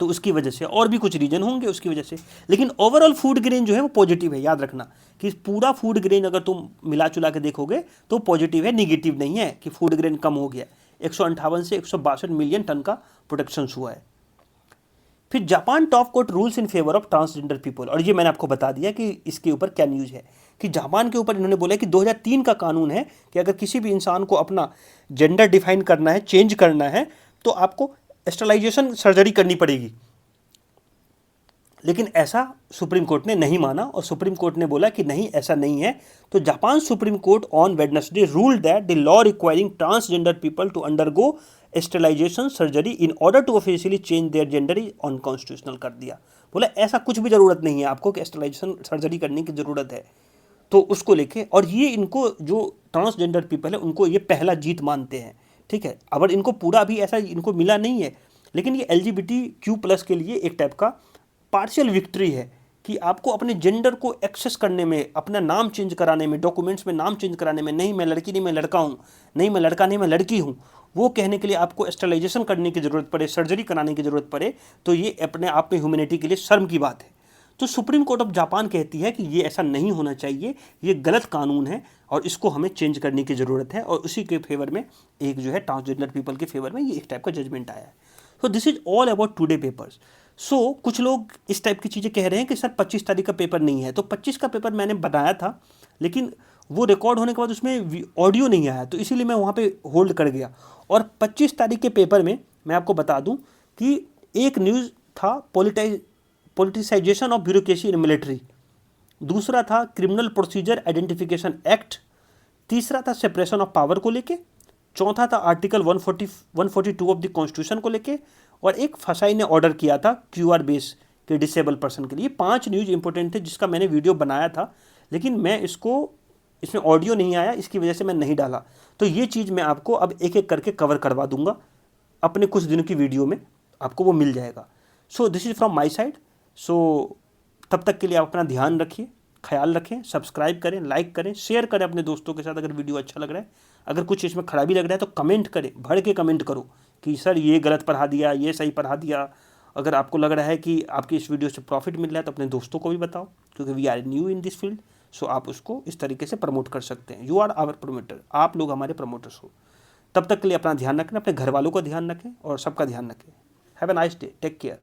A: तो उसकी वजह से। और भी कुछ रीजन होंगे उसकी वजह से, लेकिन ओवरऑल फूड ग्रेन जो है वो पॉजिटिव है। याद रखना कि पूरा फूड ग्रेन अगर तुम मिला चुला के देखोगे तो पॉजिटिव है, निगेटिव नहीं है कि फूड ग्रेन कम हो गया। 158 से 162 मिलियन टन का प्रोडक्शन हुआ है। फिर Japan top court rules in favour of transgender people, और ये मैंने आपको बता दिया कि इसके ऊपर क्या न्यूज़ है। कि जापान के ऊपर इन्होंने बोला कि 2003 का कानून है कि अगर किसी भी इंसान को अपना जेंडर डिफाइन करना है, चेंज करना है, तो आपको स्टरलाइजेशन सर्जरी करनी पड़ेगी। लेकिन ऐसा सुप्रीम कोर्ट ने नहीं माना, और सुप्रीम कोर्ट ने बोला कि नहीं, ऐसा नहीं है। तो Japan supreme court on Wednesday ruled that the law requiring transgender people to undergo sterilisation surgery in order to officially change their gender is unconstitutional कर दिया। बोला ऐसा कुछ भी ज़रूरत नहीं है आपको कि स्टेलाइजेशन सर्जरी करने की ज़रूरत है। तो उसको लेके, और ये इनको जो ट्रांसजेंडर पीपल है उनको ये पहला जीत मानते हैं। ठीक है, अगर इनको पूरा अभी ऐसा इनको मिला नहीं है, लेकिन ये LGBTQ+ के लिए एक टाइप का पार्शियल विक्ट्री है कि आपको अपने जेंडर को एक्सेस करने में, अपना नाम चेंज कराने में, डॉक्यूमेंट्स में नाम चेंज कराने में, नहीं मैं लड़की नहीं मैं लड़का हूँ, नहीं मैं लड़का नहीं मैं लड़की हूँ, वो कहने के लिए आपको स्टेलाइजेशन करने की ज़रूरत पड़े, सर्जरी कराने की ज़रूरत पड़े, तो ये अपने आप में ह्यूमैनिटी के लिए शर्म की बात है। तो सुप्रीम कोर्ट ऑफ जापान कहती है कि ये ऐसा नहीं होना चाहिए, ये गलत कानून है और इसको हमें चेंज करने की ज़रूरत है। और उसी के फेवर में एक जो है ट्रांसजेंडर पीपल के फेवर में ये एक टाइप का जजमेंट आया है। So this is all about today papers. So कुछ लोग इस टाइप की चीज़ें कह रहे हैं कि सर 25 तारीख का पेपर नहीं है। तो 25 का पेपर मैंने बनाया था, लेकिन वो रिकॉर्ड होने के बाद उसमें ऑडियो नहीं आया, तो इसीलिए मैं वहाँ पे होल्ड कर गया। और 25 तारीख के पेपर में मैं आपको बता दूं कि एक न्यूज़ था politicisation of bureaucracy in military, दूसरा था क्रिमिनल प्रोसीजर आइडेंटिफिकेशन एक्ट, तीसरा था सेपरेशन ऑफ पावर को लेके, चौथा था आर्टिकल 142 ऑफ द कॉन्स्टिट्यूशन को लेके, और एक फसाई ने ऑर्डर किया था QR बेस के डिसेबल पर्सन के लिए। 5 न्यूज़ इंपॉर्टेंट थे जिसका मैंने वीडियो बनाया था, लेकिन मैं इसमें ऑडियो नहीं आया, इसकी वजह से मैं नहीं डाला। तो ये चीज़ मैं आपको अब एक एक करके कवर करवा दूंगा अपने कुछ दिनों की वीडियो में, आपको वो मिल जाएगा। So this is from my side. So तब तक के लिए आप अपना ध्यान रखिए, ख्याल रखें, सब्सक्राइब करें, लाइक करें, शेयर करें अपने दोस्तों के साथ अगर वीडियो अच्छा लग रहा है। अगर कुछ इसमें खराबी लग रहा है तो कमेंट करें, भर के कमेंट करो कि सर ये गलत पढ़ा दिया, ये सही पढ़ा दिया। अगर आपको लग रहा है कि आपकी इस वीडियो से प्रॉफिट मिल रहा है तो अपने दोस्तों को भी बताओ, क्योंकि we are new in this field. So आप उसको इस तरीके से प्रमोट कर सकते हैं। यू आर आवर प्रमोटर, आप लोग हमारे प्रमोटर्स हो। तब तक के लिए अपना ध्यान रखें, अपने घर वालों का ध्यान रखें और सबका ध्यान रखें। Have a nice day, take care.